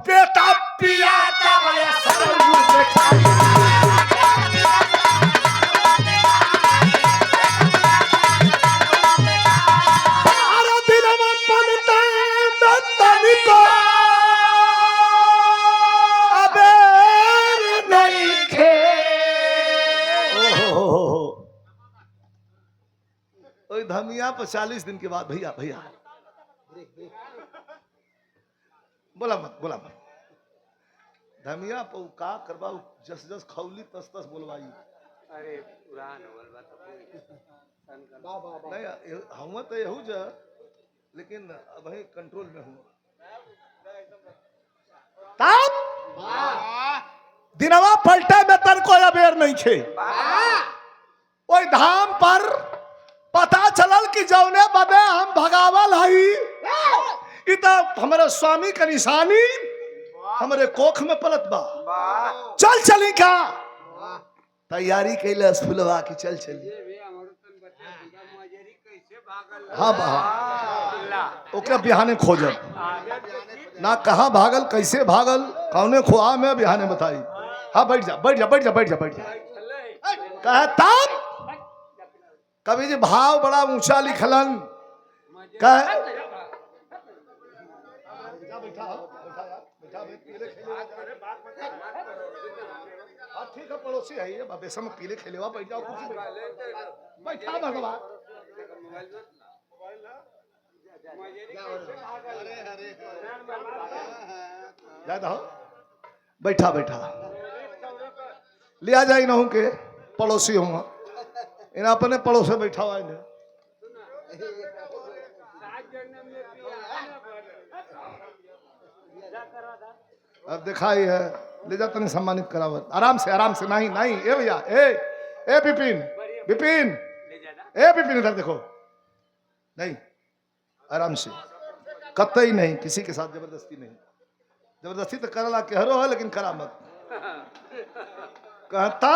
बेटा पिया दवाई सरगुण में खाई। अरे दिन में पलटे दत्तनी को अबे नहीं खे। ओए धमिया पर 40 दिन के बाद भैया भैया बोला मत धमिया पर का करबा जस जस खौली तस तस बोलवाई। अरे पुरान होल बा तो नहीं हम तो यहू जा लेकिन अब ही कंट्रोल में हूँ। तब दिनवा पलटे में तन को अबेर नहीं थे। ओई धाम पर पता चलल कि जौने बदे हम भगावल हई इ तो हमारे स्वामी का निशानी हमारे कोख में पलत बा। चल चली का तैयारी कैलस फुलवा की चल चली। हाँ ओकरा बिहाने खोजब ना कहाँ भागल कैसे भागल कौने खुआ में बिहाने बताई। हाँ बैठ जा कहे तब कभी जी भाव बड़ा ऊंचा लिखलन कहे ठीक है पड़ोसी है ये बेसम में पीले खेले हुआ बैठ जाओ कुर्सी बैठा भगवान बैठा लिया जाए ना के पड़ोसी हूँ इन अपने पड़ोस में बैठा हुआ है। अब दिखाई है ले जाते नहीं सम्मानित करावत आराम से नहीं ए भैया ए विपिन इधर देखो नहीं आराम से कतई नहीं किसी के साथ जबरदस्ती नहीं। जबरदस्ती तो करला केहरो है लेकिन करा मत। कहता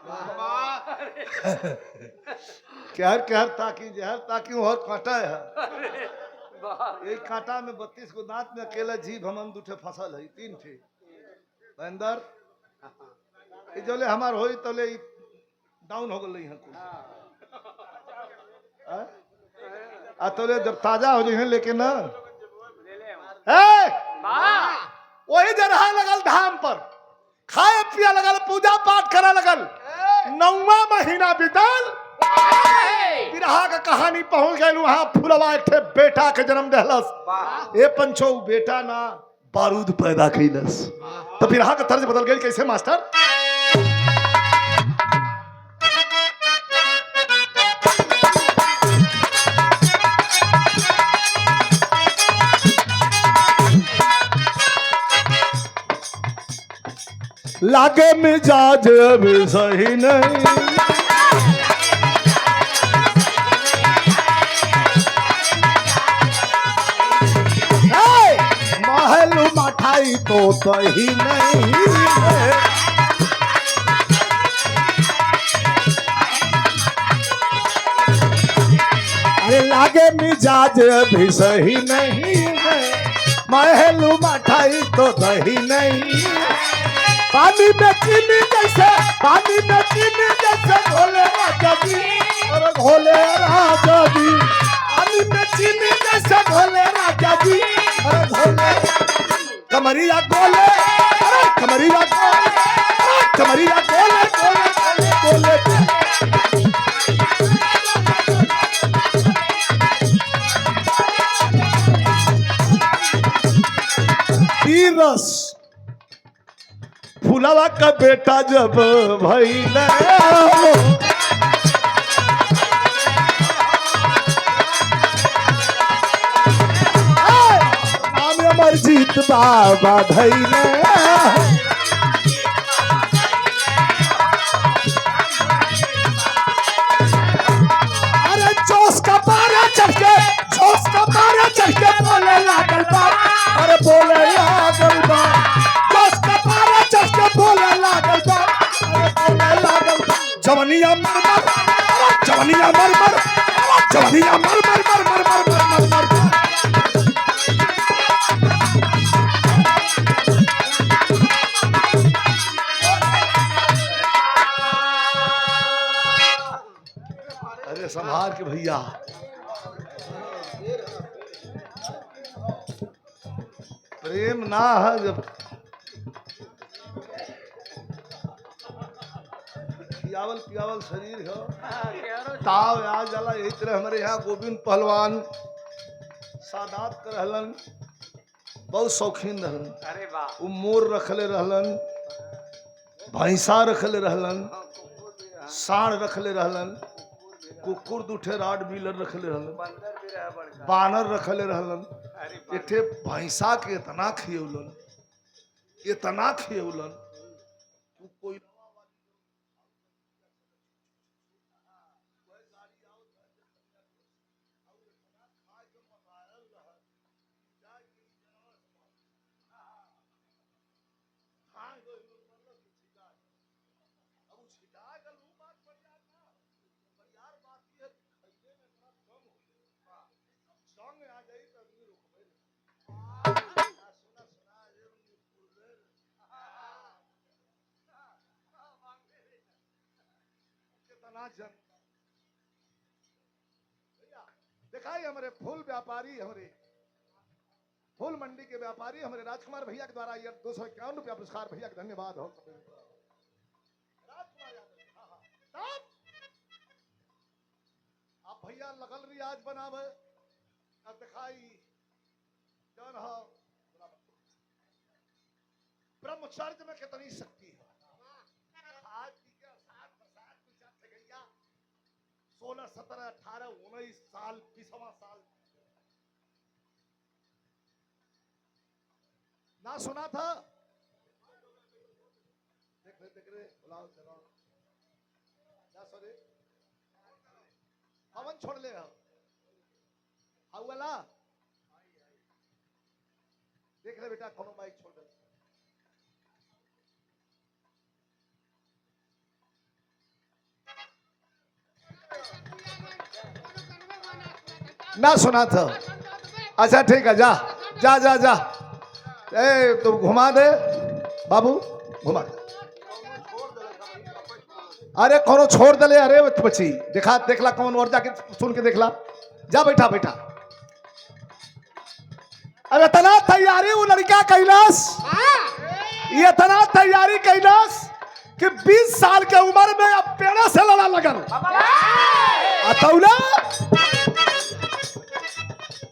वाह कहर कहर ताकि जहर ताकि और कांटा है एक कांटा में 32 को दांत में अकेला जीभ हमन दूठे फसल है 3 थे अंदर ये जोले हमार होई तले डाउन हो गई है कुछ आ तोले जब ताजा हो जाए लेकिन ना वही जगह लगल धाम पर खाए पिया लगल पूजा पाठ करे लगल 9वां महीना बीतल बिरहा का कहानी पहुंच गए वहां फुलवा एक बेटा के जन्म दहलस ए पंचो बेटा ना बारूद पैदा कैलस तो बिरहा का तर्ज बदल गई कैसे मास्टर लागे मिजाज अभी सही नहीं महलू मठाई तो सही नहीं अरे लागे मिजाज अभी सही नहीं है महलू मठाई तो सही नहीं पानी में चीनी जैसे घोले राजा जी और घोले राजा जी पानी में चीनी जैसे घोले राजा जी और घोले कमरिया गोले अरे कमरिया गोले गोले रस फुलावा का बेटा जब भइले नाम अमरजीत बाबा धैले अरे जोश का पारा चढ़ के बोले लागल बा अरे बोले लागल बा बोले लागल बा बोले लागल बा जवनिया मर अरे संभाल के भैया प्रेम ना है जब पियावल शरीर हो ताव आ जाला यही तरह हमारे यहाँ गोविंद पहलवान सादात कर रहलन बहुत शौकीन रहलन अरे वाह वो मोर रखले रहलन भैंसा रखले रहलन साढ़ रखले रहलन कुकुर दूठे राड बिलर रखले रहलन बानर रखले रहलन एठे भैंसा के इतना खियौलन कोई दिखाई हमारे फूल व्यापारी हमारे फूल मंडी के व्यापारी हमारे राजकुमार भैया के द्वारा 251 रुपया पुरस्कार भैया के धन्यवाद हो आप भैया लगल रियाज बनावे दिखाई जौन हो ब्रह्मचर्य में कितनी शक्ति है आज 16, 17, 18, 19 साल 20वां साल ना सुना था देख रहे बुलाओ जरा क्या सॉरी हवन छोड़ ले वाला देख रहे बेटा कोनो बाइक छोड़ दे ना सुना था। अच्छा ठीक है, जा जा जा जा। ए तू घुमा दे बाबू, घुमा दे। अरे कौन छोड़ दे, अरे बच्ची देखा देखला कौन, और जाके सुन के देखला। जा बैठा बैठा। अब इतना तैयारी वो लड़का कैलाश, ये इतना तैयारी कैलाश कि 20 साल के उम्र में अब पेड़ा से लड़ा लगल। अतौला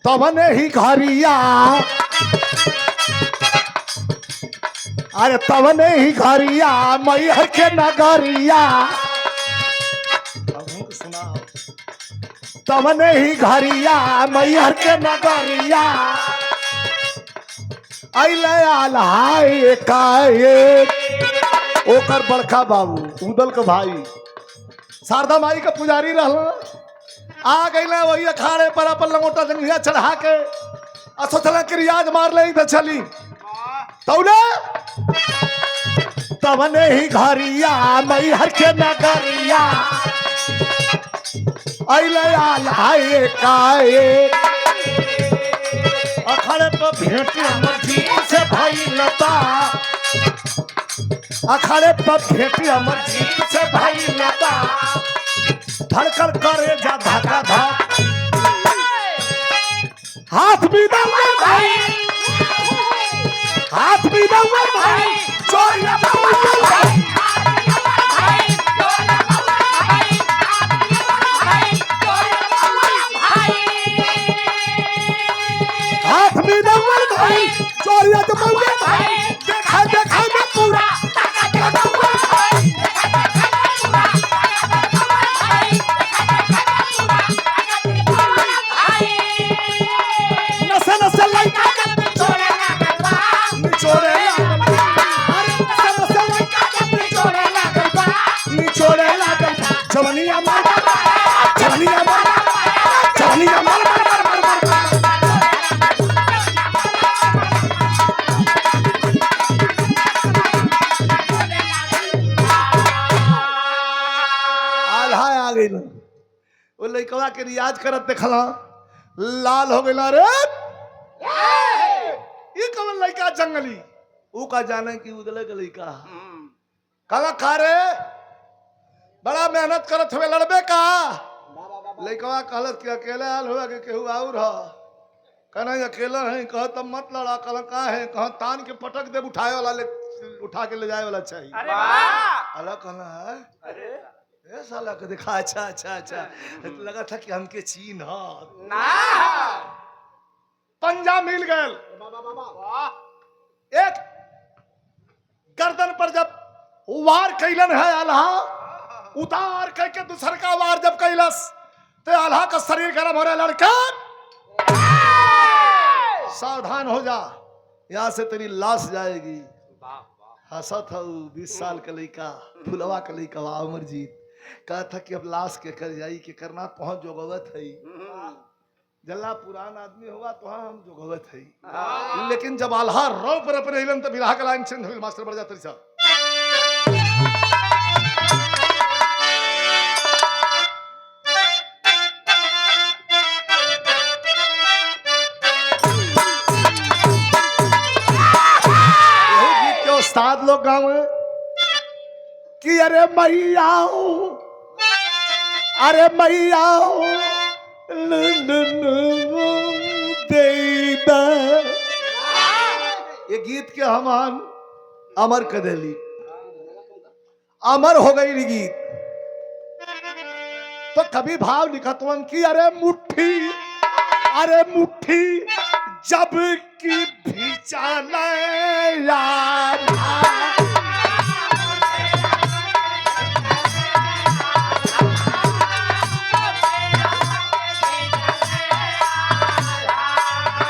तबने ही घरिया, अरे तबने ही घरिया मैहर के नगरिया। सुना तबने ही घरिया मैहर के नगरिया। अइले आल्हाए काए ओकर बड़का बाबू उदल के भाई शारदा माई का पुजारी रहला। आ गई वही अखाड़े पर अपन लंगोटा जंगिया चढ़ा के सोचला कि रियाज मार ले तो चली। तौले तबने ही घरिया मैहर के नगरिया। अइले आल्हाए काए अखाड़े पर भेंट हमर जीत से भाई लता। अखाड़े पर भेंट हमर जीत से भाई लता। धड़कन करे जा धक्का धक, हाथ भी दंगल भाई, हाथ भी दंगल भाई, चोरिया दंगल भाई, हाथ भी दंगल भाई, चोरिया दंगल भाई। देखा देखा मैं पूरा चवनिया मार चवनिया मार चवनिया मार मार मार मार मार। आल्हा आ गई ना वो लइकवा के रियाज करत देखला लाल हो गइला। रे ये कवन लइका जंगली ऊ का जाने की उदले के लइका काला खारे बड़ा मेहनत करत हुए लड़बे का। लइकवा कहलत कि अकेले आल हुआ कि केहू और ह। कहना अकेला है, कह तब मत लड़ा। कल का है, कह तान के पटक दे, उठाए वाला ले उठा के ले जाए वाला चाहिए। अल्लाह कहना है अरे साला के देखा। अच्छा अच्छा अच्छा लगा था कि हमके चीन ना पंजा मिल गए। एक गर्दन पर जब वार कैलन है अल्लाह उतार करके दूसर का वार जब कैलस तो अल्लाह का शरीर गर्म हो रहा है। लड़का सावधान हो जा, यहाँ से तेरी लाश जाएगी। हंसत था 20 साल का लड़का फुलवा का लड़का अमरजीत कहा था कि अब लाश के कर जाई के करना पहुंच जोगवत है। जल्ला पुरान आदमी होगा तो हाँ हम जोगवत है। लेकिन जब आल्हा रो पर अपने हिलन तो बिरहा का लाइन चेंज हो मास्टर बढ़ जाता था। उस्ताद लोग गाँव कि अरे मैया अरे मैया ये गीत के हमान अमर कर देली, अमर हो गई गीत। तो कभी भाव लिखतवन की अरे मुट्ठी जब की भिचाले यार।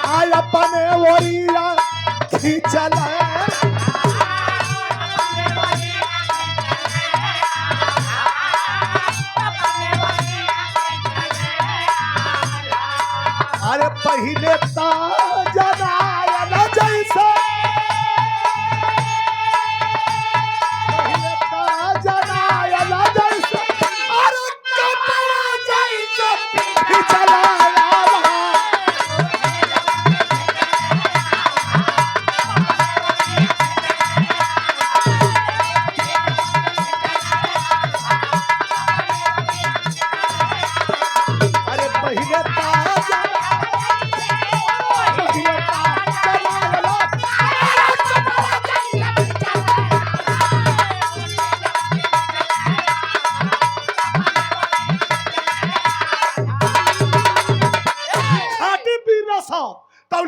आय अपने वरिया खींचले अरे पहले जनाया जैसे जनाया जैसे अरे कपड़ा जैसे चलाया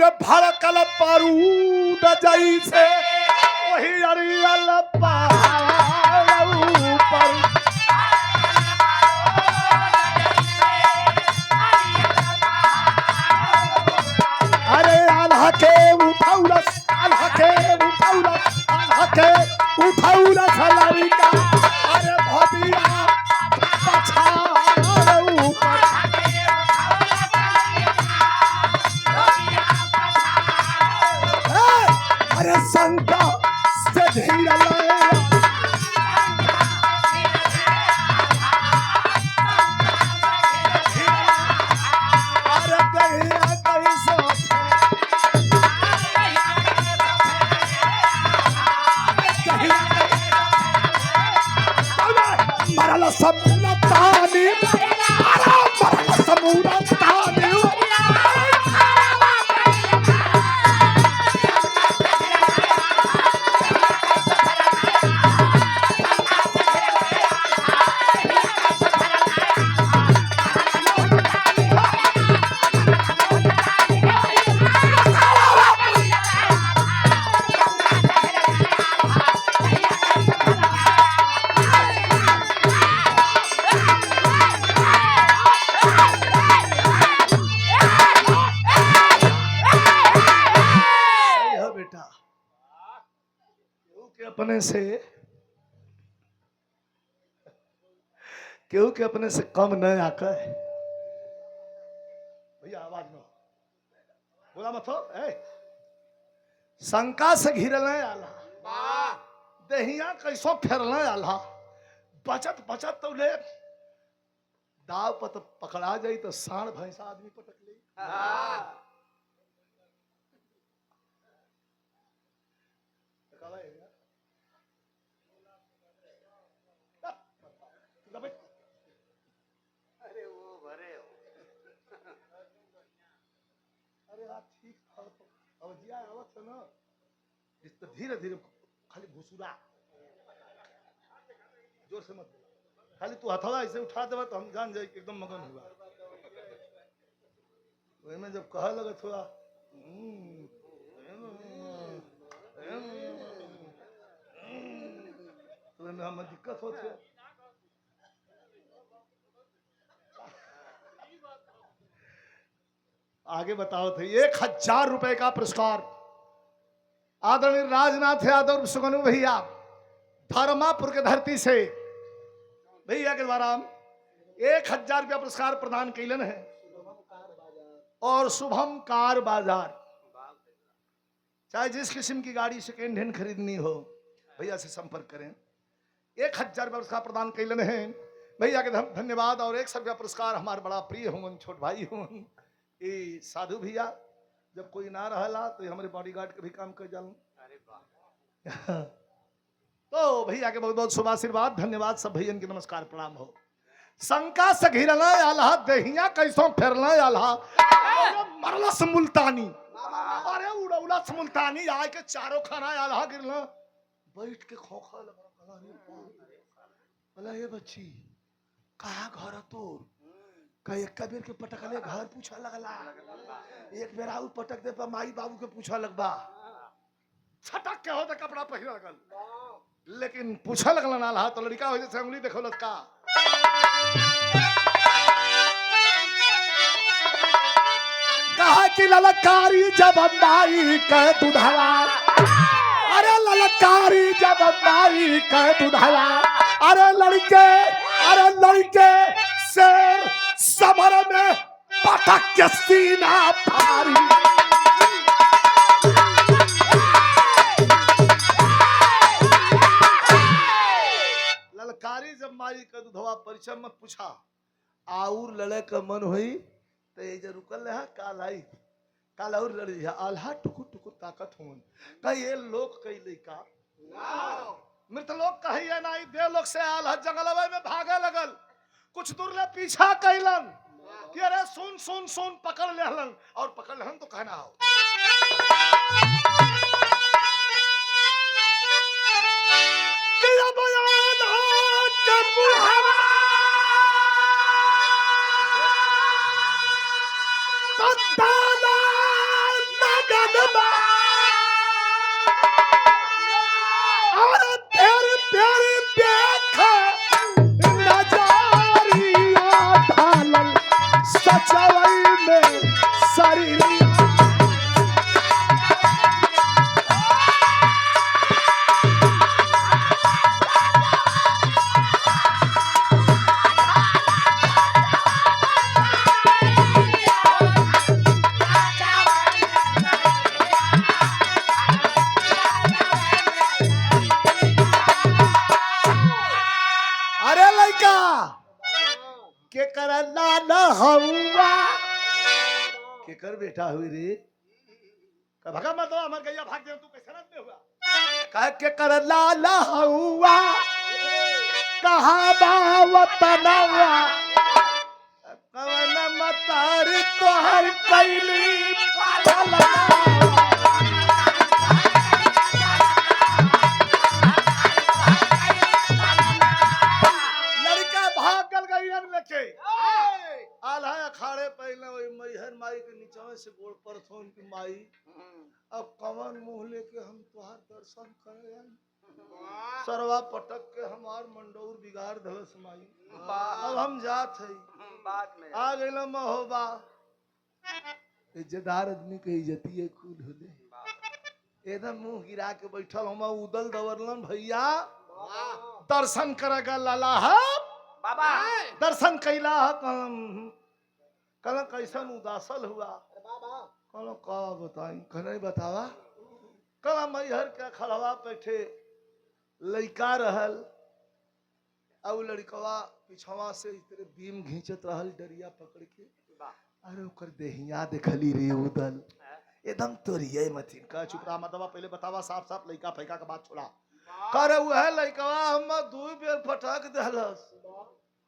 और भड़कल बारूद जैसे वही अरियल पहाड़ ऊपर। अरे आल्हा के उठौलस, आल्हा के उठौलस, आल्हा के उठौलस लड़का। अरे भदिया पछाड़ ऊपर। अरे शंका से धीर लया। अरे दहिया कैसो मरल समूला तानी, अरे मरल समूला तानी। बेटा अपने से केहू के अपने से कम न आकर भैया आवाज में बोला मत हो। शंका से घिरल आला, दहिया कैसो फेरल आला। बचत बचत तो ले दाव पर पकड़ा जाई तो साढ़ भैंसा आदमी पटक ले। अरे वो भरे अरे आप ठीक अब जिया आवत है ना, इस तो धीरे धीरे खाली घुसुरा, जोर से मत खाली तू हथवा ऐसे उठा देवा तो हम जान जाए कि एकदम मगन हुआ। वही में जब कहा लगा थोड़ा तो हमें दिक्कत होती है। आगे बताओ थे 1000 रुपए का पुरस्कार आदरणीय राजनाथ यादव सुगनु भैया धर्मापुर के धरती से भैया के द्वारा 1000 रुपया पुरस्कार प्रदान कैलन है। और शुभम कार बाजार, चाहे जिस किस्म की गाड़ी सेकेंड हैंड खरीदनी हो भैया से संपर्क करें। 1000 रुपया पुरस्कार प्रदान कैलन है भैया के धन्यवाद। और 100 रुपया पुरस्कार हमारे बड़ा प्रिय होंगे छोट भाई होंगे ये साधु भैया, जब कोई ना रहला तो हमारे बॉडीगार्ड के भी काम कर जाऊं। तो भैया के बहुत बहुत शुभ आशीर्वाद, धन्यवाद सब भैया के नमस्कार प्रणाम हो। शंका से घिरना आल्हा, दहिया कैसो फेरना आल्हा। मरलस मुल्तानी, अरे उड़ौला मुल्तानी आए के चारों खाना आल्हा गिरना। बैठ के खोखा लगा ये बच्ची कहा घर तोर का एक बेर के पटकले घर पूछा लगला, एक बेर आउ पटक दे पर माई बाबू के पूछा लगबा। छटक के होता कपड़ा पहिरा लगल, लेकिन पूछा लगला ना ला तो लड़का हो जैसे उंगली देखो लटका। कहा कि ललकारी जब माई कह दुधावा, अरे ललकारी जब माई कह दुधावा। अरे लड़के शेर समर में पटक के सीना फारी। ललकारी जब माई का दुधवा परिचय मत पूछा और लड़े का मन हुई तो ये जो रुकल है काल और लड़ी है आल्हा टुकुर टुकुर ताकत हो का ये लोग कई लइका मृत लोग कहिए नहीं दे लोग से आल्हा जंगलवा में भागे लगल। कुछ दूर ले पीछा कैलन कि अरे सुन सुन सुन पकड़ लेहलन और पकड़ लेहन तो कहना हो के कर लाला हवा के कर बेटा हुई रे का भगा मत हमार गैया भाग दे तू कैसे रात में हुआ कह के कर लाला हवा कहा बावतनवा कवन मतार तोहर कैली पाला लेके आल्हा अखाड़े पहले वही मैहर माई के नीचे से गोड़ पर थोन की माई अब कवन मुंह लेके हम तुहार दर्शन करे सरवा पटक के हमार मंडौर बिगाड़ धलस माई अब हम जात है आ गइल महोबा इज्जतदार आदमी के इज्जती है खुद होले एकदम मुंह गिरा के बैठल हम उदल दवरलन भैया दर्शन करेगा लाला है बाबा दर्शन कैला कल कैसन उदासल हुआ कल का बताई कहीं बतावा कल मैहर के खड़वा बैठे लड़का रहल अब लड़कवा पिछवा से इतने बीम घींचत रहल डरिया पकड़ के अरे ओकर देहिया देखली रे उदल एकदम तोरिये मथिन का चुप रहा मतवा पहले बतावा साफ साफ लड़का फैका के बात छोड़ा करे वह लड़कवा हम दू बेर फटक देहलस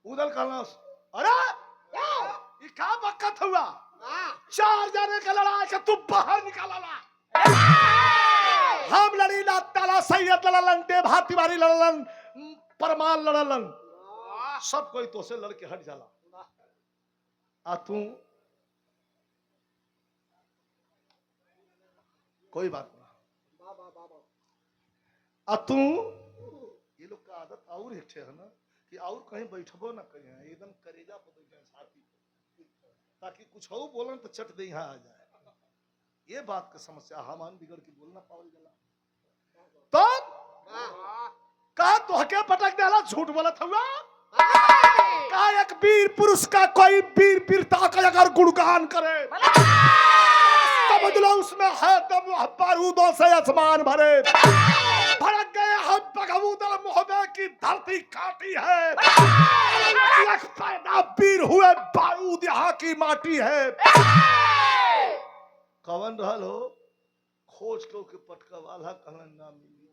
उदल कहलस अरे ये का बकत हुआ चार जाने का लड़ाई के तू बाहर निकाला हम लड़ी ना ताला सैयद लड़लन देव हाथी बारी लड़लन परमान लड़लन सब कोई तो से लड़के हट जाला आ तू कोई बात ना आ तू ये लोग का आदत और एक है ना कि और कहीं बैठबो ना कहीं एकदम करेजा पर बैठे साथी ताकि कुछ हो बोलन तो चट दे यहाँ आ जाए ये बात का समस्या हमान बिगड़ के बोलना पावल गला तो का तोहके पटक देला झूठ बोलत हुआ का एक वीर पुरुष का कोई वीर वीरता का अगर गुणगान करे समझ लो उसमें है दम बारूदों से आसमान भरे भड़क गए हम बगबूदर मोहब्बत की धरती काटी है लख पैदा वीर हुए बारूद यहाँ की माटी है कवन रहल हो खोज के पटका वाला कहलन ना मिली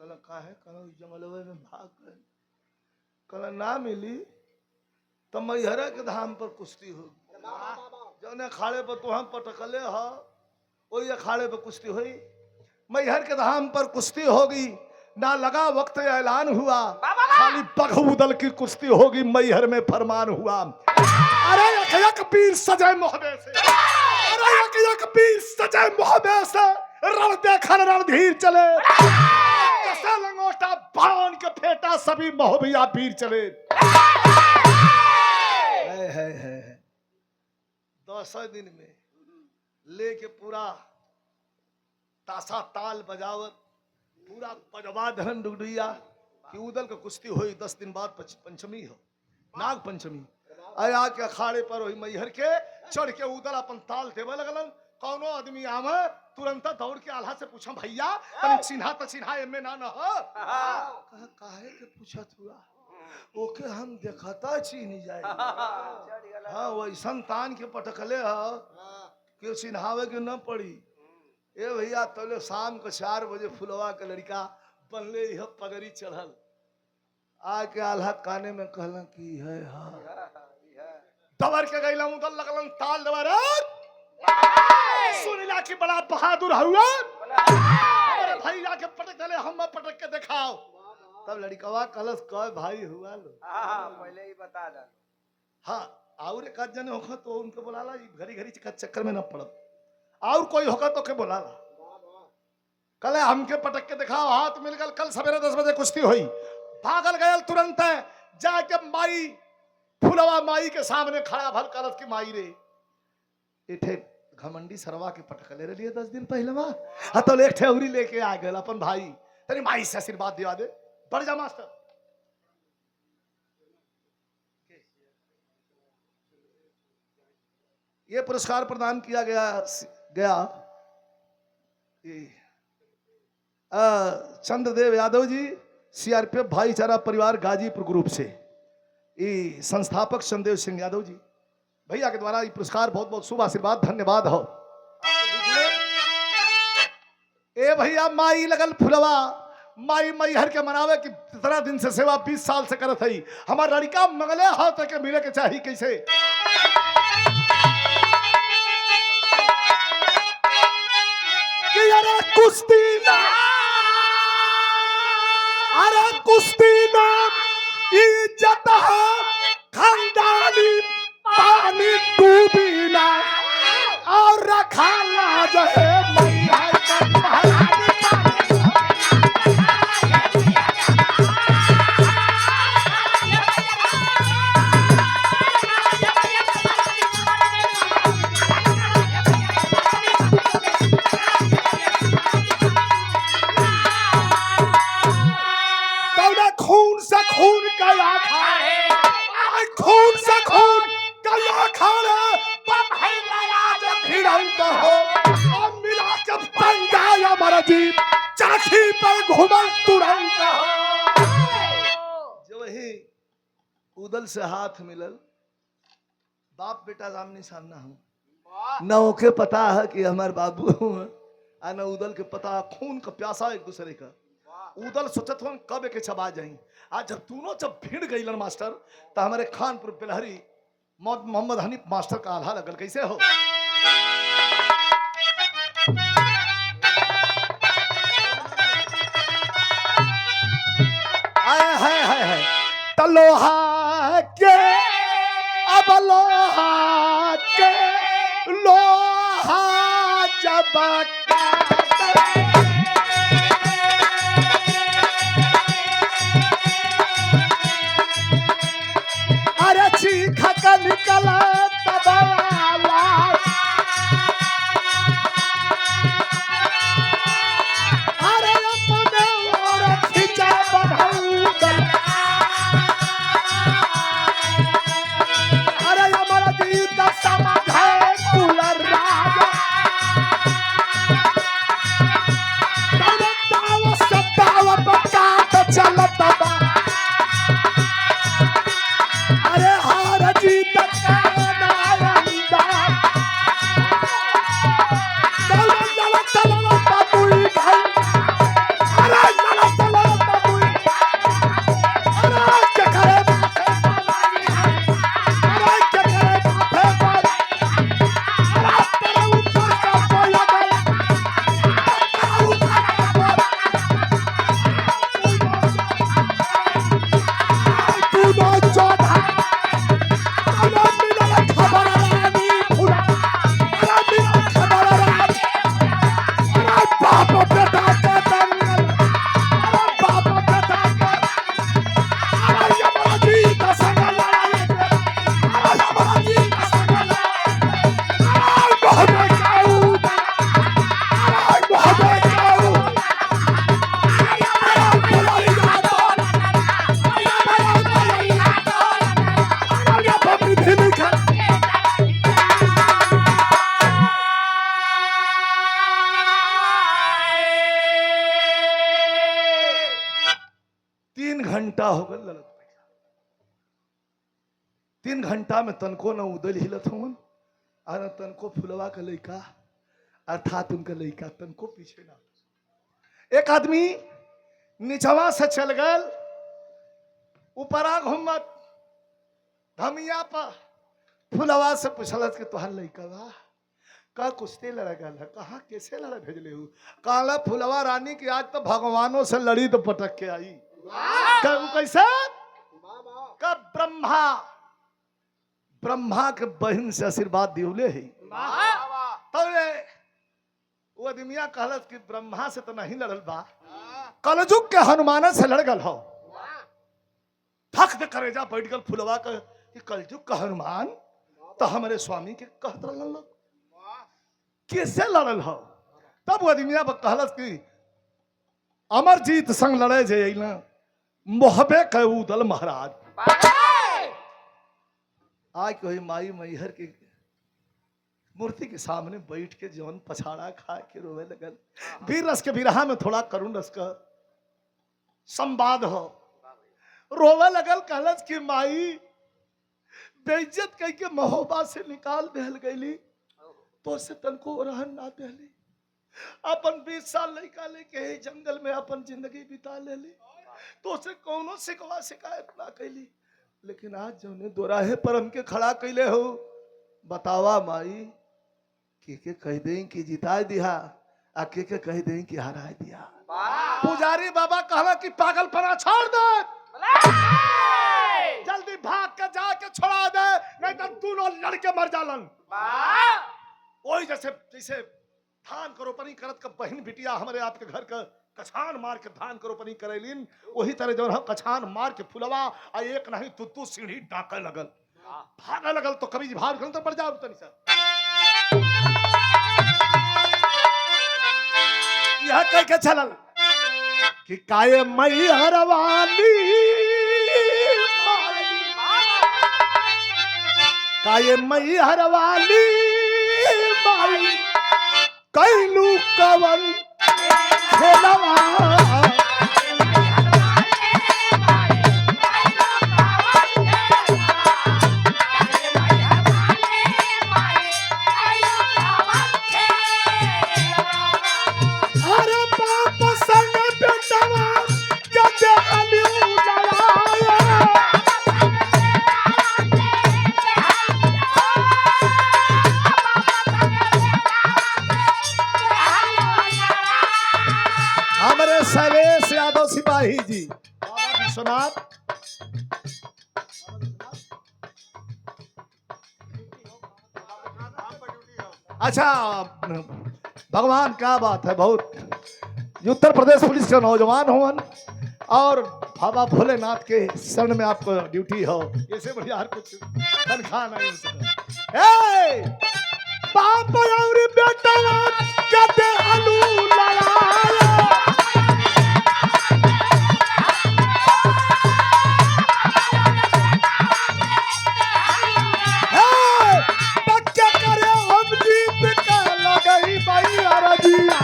कल का है कल जंगलवे में भाग गए कल ना मिली तो मैहरा के धाम पर कुश्ती होगी जौन अखाड़े पर तो हम पटकले हा वही अखाड़े पर कुश्ती हुई मैहर के धाम पर कुश्ती होगी ना लगा वक्त ऐलान हुआ खाली बगबूदल की कुश्ती होगी मैहर में फरमान हुआ अरे एक पीर सजय मोहबे से अरे एक पीर सजय मोहबे से रण देखन रणधीर चले कैसे लंगोटा बाण के फेटा सभी मोहबिया पीर चले है 10 दिन में लेके पूरा तासा ताल बजावत पूरा पजवा धन डुडिया कि उदल का कुश्ती हुई 10 दिन बाद पंचमी हो नाग पंचमी आया के अखाड़े पर वही मैहर के चढ़ के उदल अपन ताल देवे लगलन कौनो आदमी आवे तुरंत दौड़ के आल्हा से पूछा भैया तनी चिन्हा त चिन्हा एमे ना न हो काहे के पूछत हुआ ओके हम देखता चीनी जाए हाँ वैसन तान के पटकले है कि चिन्हावे के न पड़ी ए भैया तले शाम को 4 बजे फुलवा के लड़का बनले यह पगड़ी चढ़ल आके आल्हा काने में कहला कि है हाँ दबर के गईला उदल लगलन ताल दबर सुनिला की बड़ा बहादुर हुआ अरे भैया के पटक दले हम पटक के दिखाओ तब लड़कवा कलश कह भाई हुआ लो पहले ही बता दे हाँ और एक आध जने होगा तो उनको बुलाला घड़ी घड़ी चक्कर में न पड़ब और कोई होगा तो के बुलाला कल हमके पटक के दिखाओ हाथ मिल गल कल सवेरे 10 बजे कुश्ती हुई भागल गयल तुरंत जाके माई फुलवा माई के सामने खड़ा भल कलश की माई रे इठे घमंडी सरवा के पटकले रे लिए 10 दिन पहले हाँ तो एक ठेउरी लेके आ गए अपन भाई तेरी माई से आशीर्वाद दिवा दे बढ़ जा मास्टर ये पुरस्कार प्रदान किया गया चंद्रदेव यादव जी सीआरपीएफ भाईचारा परिवार गाजीपुर ग्रुप से ये संस्थापक संदेव सिंह यादव जी भैया के द्वारा ये पुरस्कार बहुत बहुत शुभ आशीर्वाद धन्यवाद हो। ए भैया माई लगल फुलवा माई मई हर के मनावे कि 17 दिन से सेवा 20 साल से करत है। हमार लड़का मंगले हाथ के मिले के चाहिए कैसे कि अरे कुश्ती ना इज्जत है खानदानी पानी डूबी ना और रखा लाज है मैया का महारानी खून से खून का खून से खून का खाना भिड़ंत हो और मिला के पंजाया मर्जी चाखी पर घुमल तुरंत हो। जो वही उदल से हाथ मिलल बाप बेटा सामने सामना हूँ न ओके पता है कि हमारे बाबू है न उदल के पता खून का प्यासा एक दूसरे का। उदल सोचत हो कब एक छबा जाई आज जब दोनों जब भिड़ गई मास्टर तो हमारे खानपुर बिलहरी मोहम्मद हनीफ मास्टर का आधा लगल कैसे हो। आए तलोहा के अब लोहा के लोहा जब निकला तबाला अरे अपने और खिंचा बढ़ाऊंगा अरे हमारा जीत समाज है कुलर राजा सत्ताव बकात चलता हो गल ललत 3 घंटा में तनको न उदल हिलत हूँ और तनको फुलवा का लड़का अर्थात उनका लड़का तनको पीछे ना। एक आदमी निचवा से चल गल ऊपरा घूमत धमिया पर फुलवा से पूछलत कि तोहर लड़का बा का कुश्ती लड़ गल है कहाँ कैसे लड़ भेजले हूँ काला फुलवा रानी की आज तो भगवानों से लड़ी तो पटक के आई कैसे कब ब्रह्मा के बहन से आशीर्वाद दिउले है तब वो आदमिया कहलत कि ब्रह्मा से तो नहीं लड़ल बा कलजुग के हनुमान से लड़ गल हो थक दे करेजा बैठ गल फुलवा का कि कलजुग का हनुमान तो हमारे स्वामी के कहत रहल लोग कैसे लड़ल हो। तब वो आदमिया कहलत कि अमरजीत संग लड़े जे ना मोहबे के उदल महाराज आज कोई माई मैहर की मूर्ति के सामने बैठ के जौन पछाड़ा खा के रोवे लगल। वीर रस के विरहा में थोड़ा करुण रस का संवाद हो रोवे लगल कहलस कि माई बेइज्जत कह के महोबा से निकाल देहल गईली तो से तनको रहन ना देहली। अपन 20 साल लड़का लेके ही जंगल में अपन जिंदगी बिता लेली तो से कौनो शिकवा शिकायत ना कैली। लेकिन आज जौने दोराहे पर हमके खड़ा कैले हो बतावा माई के कह दें कि जिता दिया आ के कह दें कि हरा दिया। पुजारी बाबा कहला कि पागलपना छोड़ दे, जल्दी भाग के जाके छोड़ा दे नहीं तो दोनों लड़के मर जालन। वही जैसे जैसे धान को रोपनी करत का बहन बिटिया हमारे आपके घर का कछान मार के धान को रोपनी करेलिन वही तरह जो हम कछान मार के फुलवा आ एक नहीं तू सीढ़ी डाके लगल भागे लगल तो कभी भाग गल तो पड़ जाओ तनी सा। यह कह के चलल कि काये मई हरवाली काये मई हरवाली माई कैलू कवन खेलवा अरे बाप संग बेटवा जदे अलियू लड़ाया हमारे सवेश यादव सिपाही जी बाबा विश्वनाथ अच्छा भगवान क्या बात है बहुत उत्तर प्रदेश पुलिस के नौजवान होवन और बाबा भोलेनाथ के शरण में आपको ड्यूटी हो ऐसे बढ़िया हर कुछ तनख्वाह नहीं हो सका। बाप और बेटा कदे अलू लड़ाया बच्चे करे हम जीत के लगई भाई अरजिया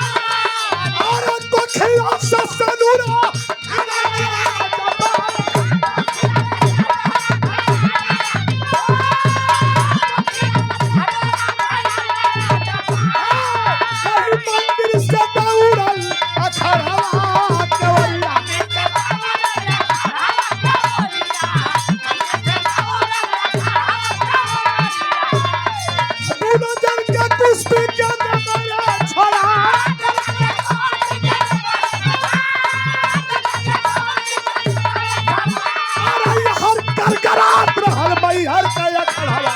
और तो खेला ससनुरा मंदिर से दौड़ल अखड़वा केवैया दोनों जन के कुश्ती के नजर छोड़ा अरे हर करकरात रहल मई हर का खड़ावा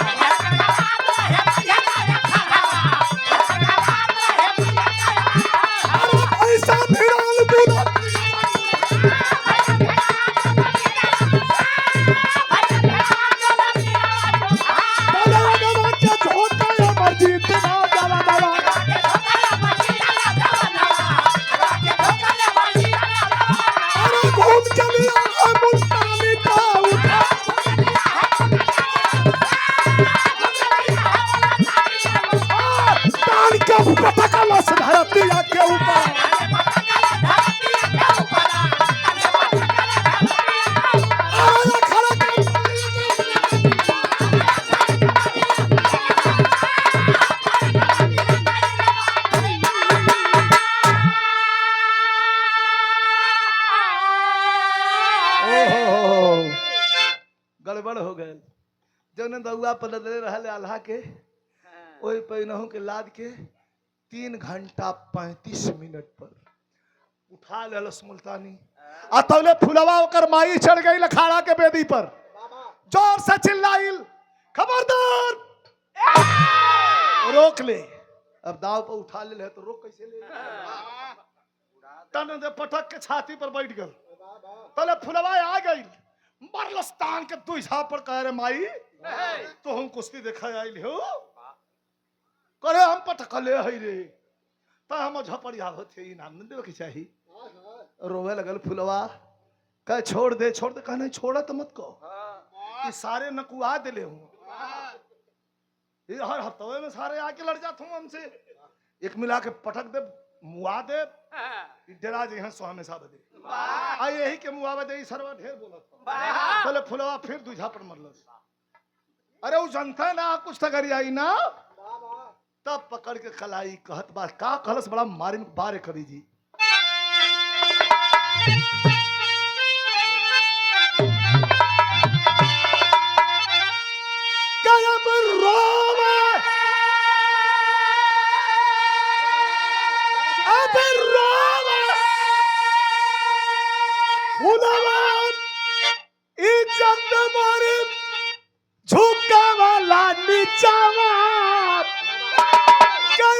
अरे ऐसा भिड़ाल बुरा दवा दवा के झोंका या मर्जीत ना दवा दवा अरे घूम के लिया मुल्तानी का उठा तान के पटका लस धरती के ऊपर अरे खड़ा कर ओहो गड़बड़ हो गए जौने दउआ पलदले रहले अल्लाह के ओही पैनहू के लाद के 3 घंटा 35 मिनट पर उठा लेलस मुल्तानी आ तौले फुलवा ओकर माई चढ़ गई लखाड़ा के बेदी पर जोर से चिल्लाइल खबरदार रोक ले। अब दाव पर उठा ले तो रोक कैसे ले तन दे पटक के छाती पर बैठ गल तौले फुलवा आ गई मरलस्तान के दू हिसाब पर कह रे माई तो हम कुश्ती देखा आइल हो करे हम पटकले है रे तो हम झपड़िया होते इनाम न देवे के चाही रोवे लगल फुलवा कह छोड़ दे कह नहीं छोड़ा तो मत कहो ये सारे नकुआ दिले हूँ ये हर हफ्ते में सारे आके लड़ जाते हूँ हमसे एक मिला के पटक दे मुआ दे डरा जे हैं सो हमेशा बदे आ यही के मुआवजे दे सरवा ढेर बोलत बोले फुलवा फिर दूझा पर मरलस। अरे वो जनता ना कुछ तगरी आई ना तब पकड़ के खलाई कहत बा का कहलस बड़ा मारे बारे कवि जी अब रोवे अब रोवे फुलवा इज्जत मोरी झुका वाला नीचावा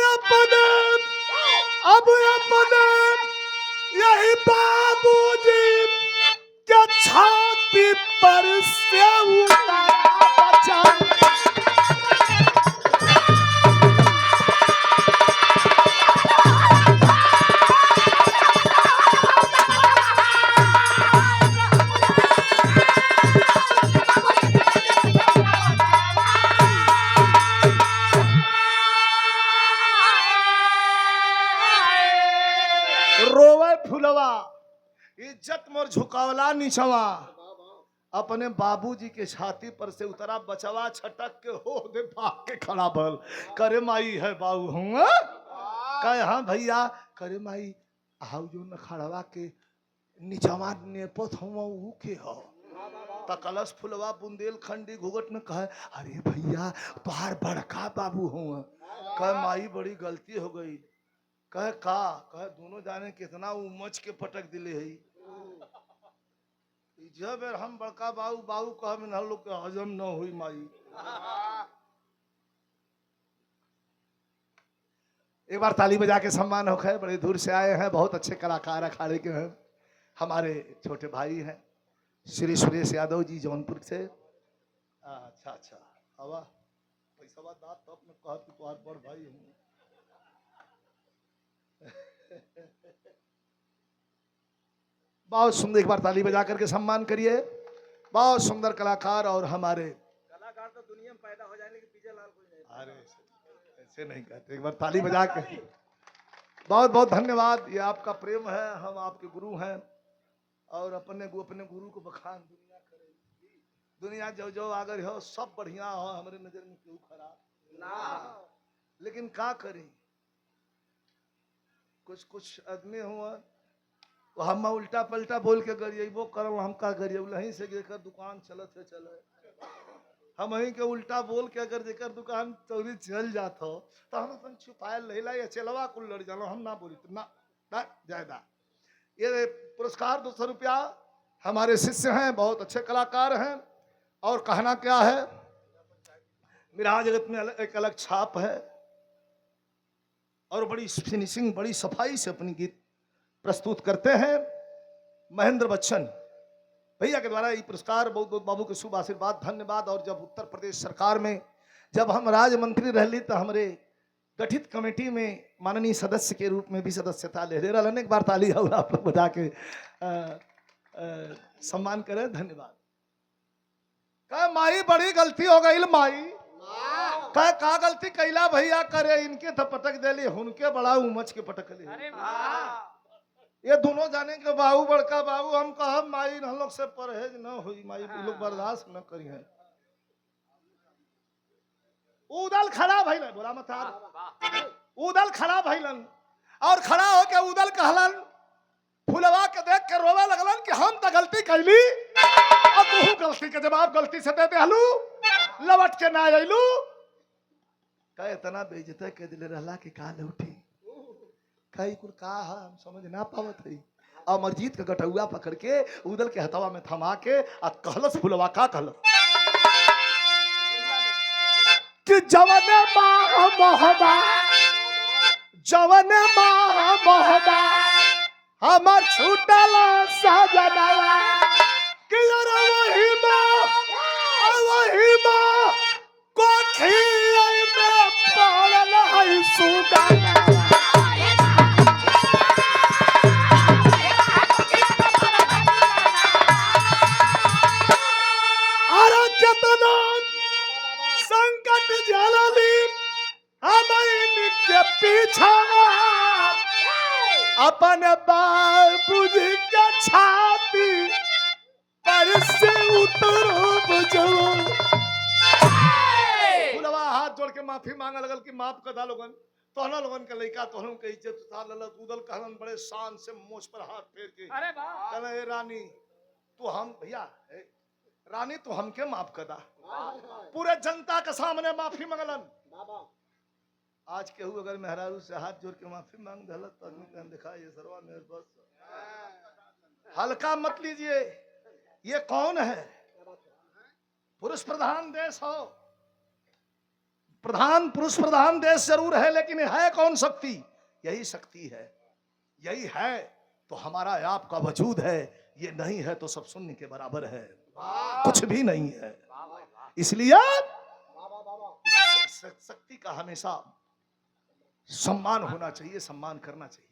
अपने अब अपने यही बाबूजी के छाती पर से बचा फुलवा इज्जत मोर झुकावला नीचवा अपने बाबूजी के छाती पर से उतरा बचवा छटक के हो दे भाग के खड़ा भल करे माई है बाबू हूँ कहे हाँ भैया करे माई हाउ जो न खड़वा के नीचवा नेपत हूँ के हो तकलस फुलवा बुंदेलखंडी घुघट में कहे अरे भैया तुहार बड़का बाबू हूँ कहे माई बड़ी गलती हो गई कहे का कहे दोनों जाने कितना उमच के पटक दिले है जब हम बड़का बाबू बाबू कह में लोग के हजम न हुई माई। एक बार ताली बजा के सम्मान हो गए बड़े दूर से आए हैं बहुत अच्छे कलाकार अखाड़े के हैं हमारे छोटे भाई हैं श्री सुरेश यादव जी जौनपुर से। अच्छा अच्छा हवा पैसा बात तो अपने कहा कि तुम्हार बड़ भाई हूँ बहुत सुंदर एक बार ताली बजा करके सम्मान करिए बहुत सुंदर कलाकार और हमारे कलाकार तो दुनिया में पैदा हो जाए लेकिन पीछे लाल कोई नहीं। अरे ऐसे नहीं कहते एक बार ताली बजा के बहुत बहुत धन्यवाद ये आपका प्रेम है हम आपके गुरु हैं और अपने गुरु को बखान दुनिया करे दुनिया जो जो अगर हो सब बढ़िया हो हमारे नजर में क्यों खराब ना लेकिन क्या करें कुछ आदमी हुआ हम उल्टा पलटा बोल के गरिएबो करल हम का गरिए लही से जेकर दुकान चलत है चले हम वहीं के उल्टा बोल के अगर जेकर दुकान चोरी चल जात हो तो हम अपन छुपायल लहिला या चलवा कुल लड़ जालो हम ना बोली ना जायदा। ये पुरस्कार 200 रुपया हमारे शिष्य हैं बहुत अच्छे कलाकार हैं और कहना क्या है मेरा जगत में एक अलग छाप है और बड़ी फिनिशिंग बड़ी सफाई से अपनी गीत प्रस्तुत करते हैं महेंद्र बच्चन भैया के द्वारा ये पुरस्कार बहुत बहुत बाबू के शुभ आशीर्वाद धन्यवाद। और जब उत्तर प्रदेश सरकार में जब हम राज्य मंत्री रहली तो हमारे गठित कमेटी में माननीय सदस्य के रूप में भी सदस्यता ले रहा एक बार ताली आप लोग बजा के सम्मान करें धन्यवाद। कहा माई बड़ी गलती हो गई माई कहा का गलती कैला भैया करे इनके तो पटक देली उनके बड़ा उमच के पटक ले ये दोनों जाने के बाबू बड़का बाबू हम कहा माई हम लोग से परहेज न हुई माई लोग बर्दाश्त न करी है उदल खड़ा भइलन बोला मत उदल खड़ा भइलन और खड़ा होके उदल कहलन फुलवा के देख के रोवे लगलन कि हम तो गलती कैली अब तू गलती के जवाब गलती से दे देहलू लवट के ना अइलू कहे इतना बेइज्जती के दिले रहला कि का लौटी कई कुल का है हम समझ ना पावत है अमरजीत का गटौआ पकड़ के उदल के हथवा में थमा के आ कहलस फुलवा का कहलस कि जवन माह मोहबा हमर छूटल सजनवा कि यार वही माँ कोठी में पड़ल है सुगनवा संकट झेलली हम इनके पीछा अपन बाबूजी का छाती पर से उतरो बुझो। फुलवा हाथ जोड़ के माफी मांगे लगल कि माफ कर दा लोगन, तोहना लोगन के लइका तोहन के इज्जत उतार लल। कूदल कहलन बड़े शान से मोछ पर हाथ फेर के, अरे वाह कहले ए रानी तू हम भैया रानी तू हमके माफ कर दा। पूरे जनता के सामने माफी मांगलन। आज केहू अगर मेहरारू से हाथ जोड़ के माफी मांग दलत तो आदमी कहन दिखा ये सरवा मेरे बस। हल्का मत लीजिए, ये कौन है? पुरुष प्रधान देश हो, प्रधान पुरुष प्रधान देश जरूर है, लेकिन है कौन शक्ति? यही शक्ति है, यही है तो हमारा आपका वजूद है। ये नहीं है तो सब शून्य के बराबर है, कुछ भी नहीं है। इसलिए शक्ति का हमेशा सम्मान होना चाहिए, सम्मान करना चाहिए।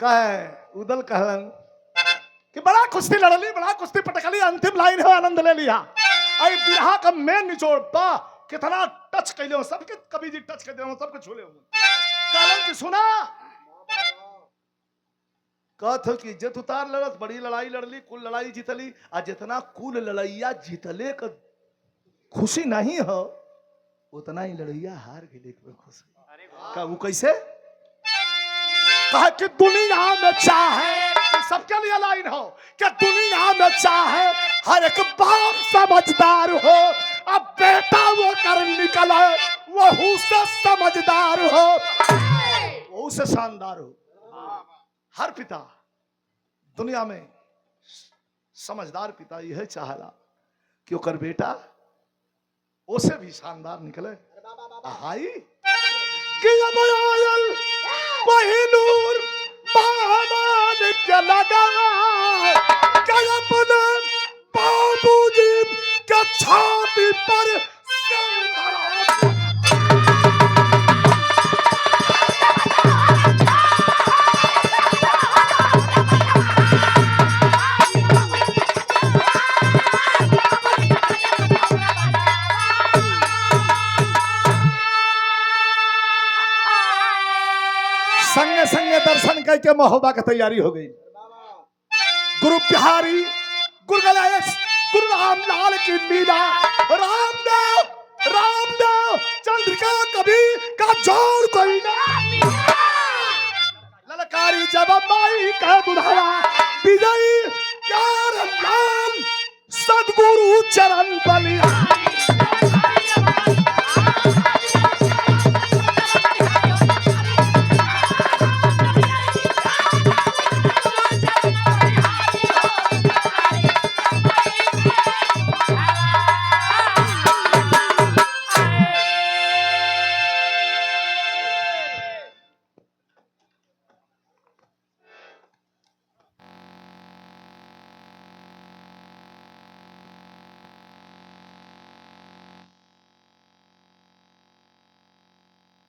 कहे उदल कहलन कि बड़ा कुश्ती लड़ली, बड़ा कुश्ती पटकली, अंतिम लाइन है आनंद ले लिया। आई बिरहा का मेन निचोड़ बा कितना टच कैले हो, सबके कवि जी टच कर दे, सबके छूले हो। कहलन कि सुना कहत हो कि इज्जत उतार लड़त, बड़ी लड़ाई लड़ली, कुल लड़ाई जीतली। आ जितना कुल लड़ैया जीतले का खुशी नहीं हो, उतना ही लड़ैया हार गेले के खुशी। का वो कैसे? कहा कि दुनिया में चाहे, सबके लिए लाइन हो कि दुनिया में चाहे हर एक बाप समझदार हो, अब बेटा वो कर निकला वहू से समझदार हो, वहू से शानदार हो। हर पिता दुनिया में समझदार पिता यह चाहला कि ओकर बेटा उसे भी शानदार निकले। हाई कि अब आयल कोहिनूर बामान के लगा कि अपने बाबूजी के छाती पर सिर धरा। संगे संगे दर्शन करके महोबा की तैयारी हो गई। गुरु बिहारी, गुरु गणेश, गुरु रामलाल की लीला, रामदेव रामदेव चंद्रिका कभी का जोड़ कोई ना। ललकारी जब माई का दुधारा विजयी प्यार लाल सदगुरु चरण बलिहारी।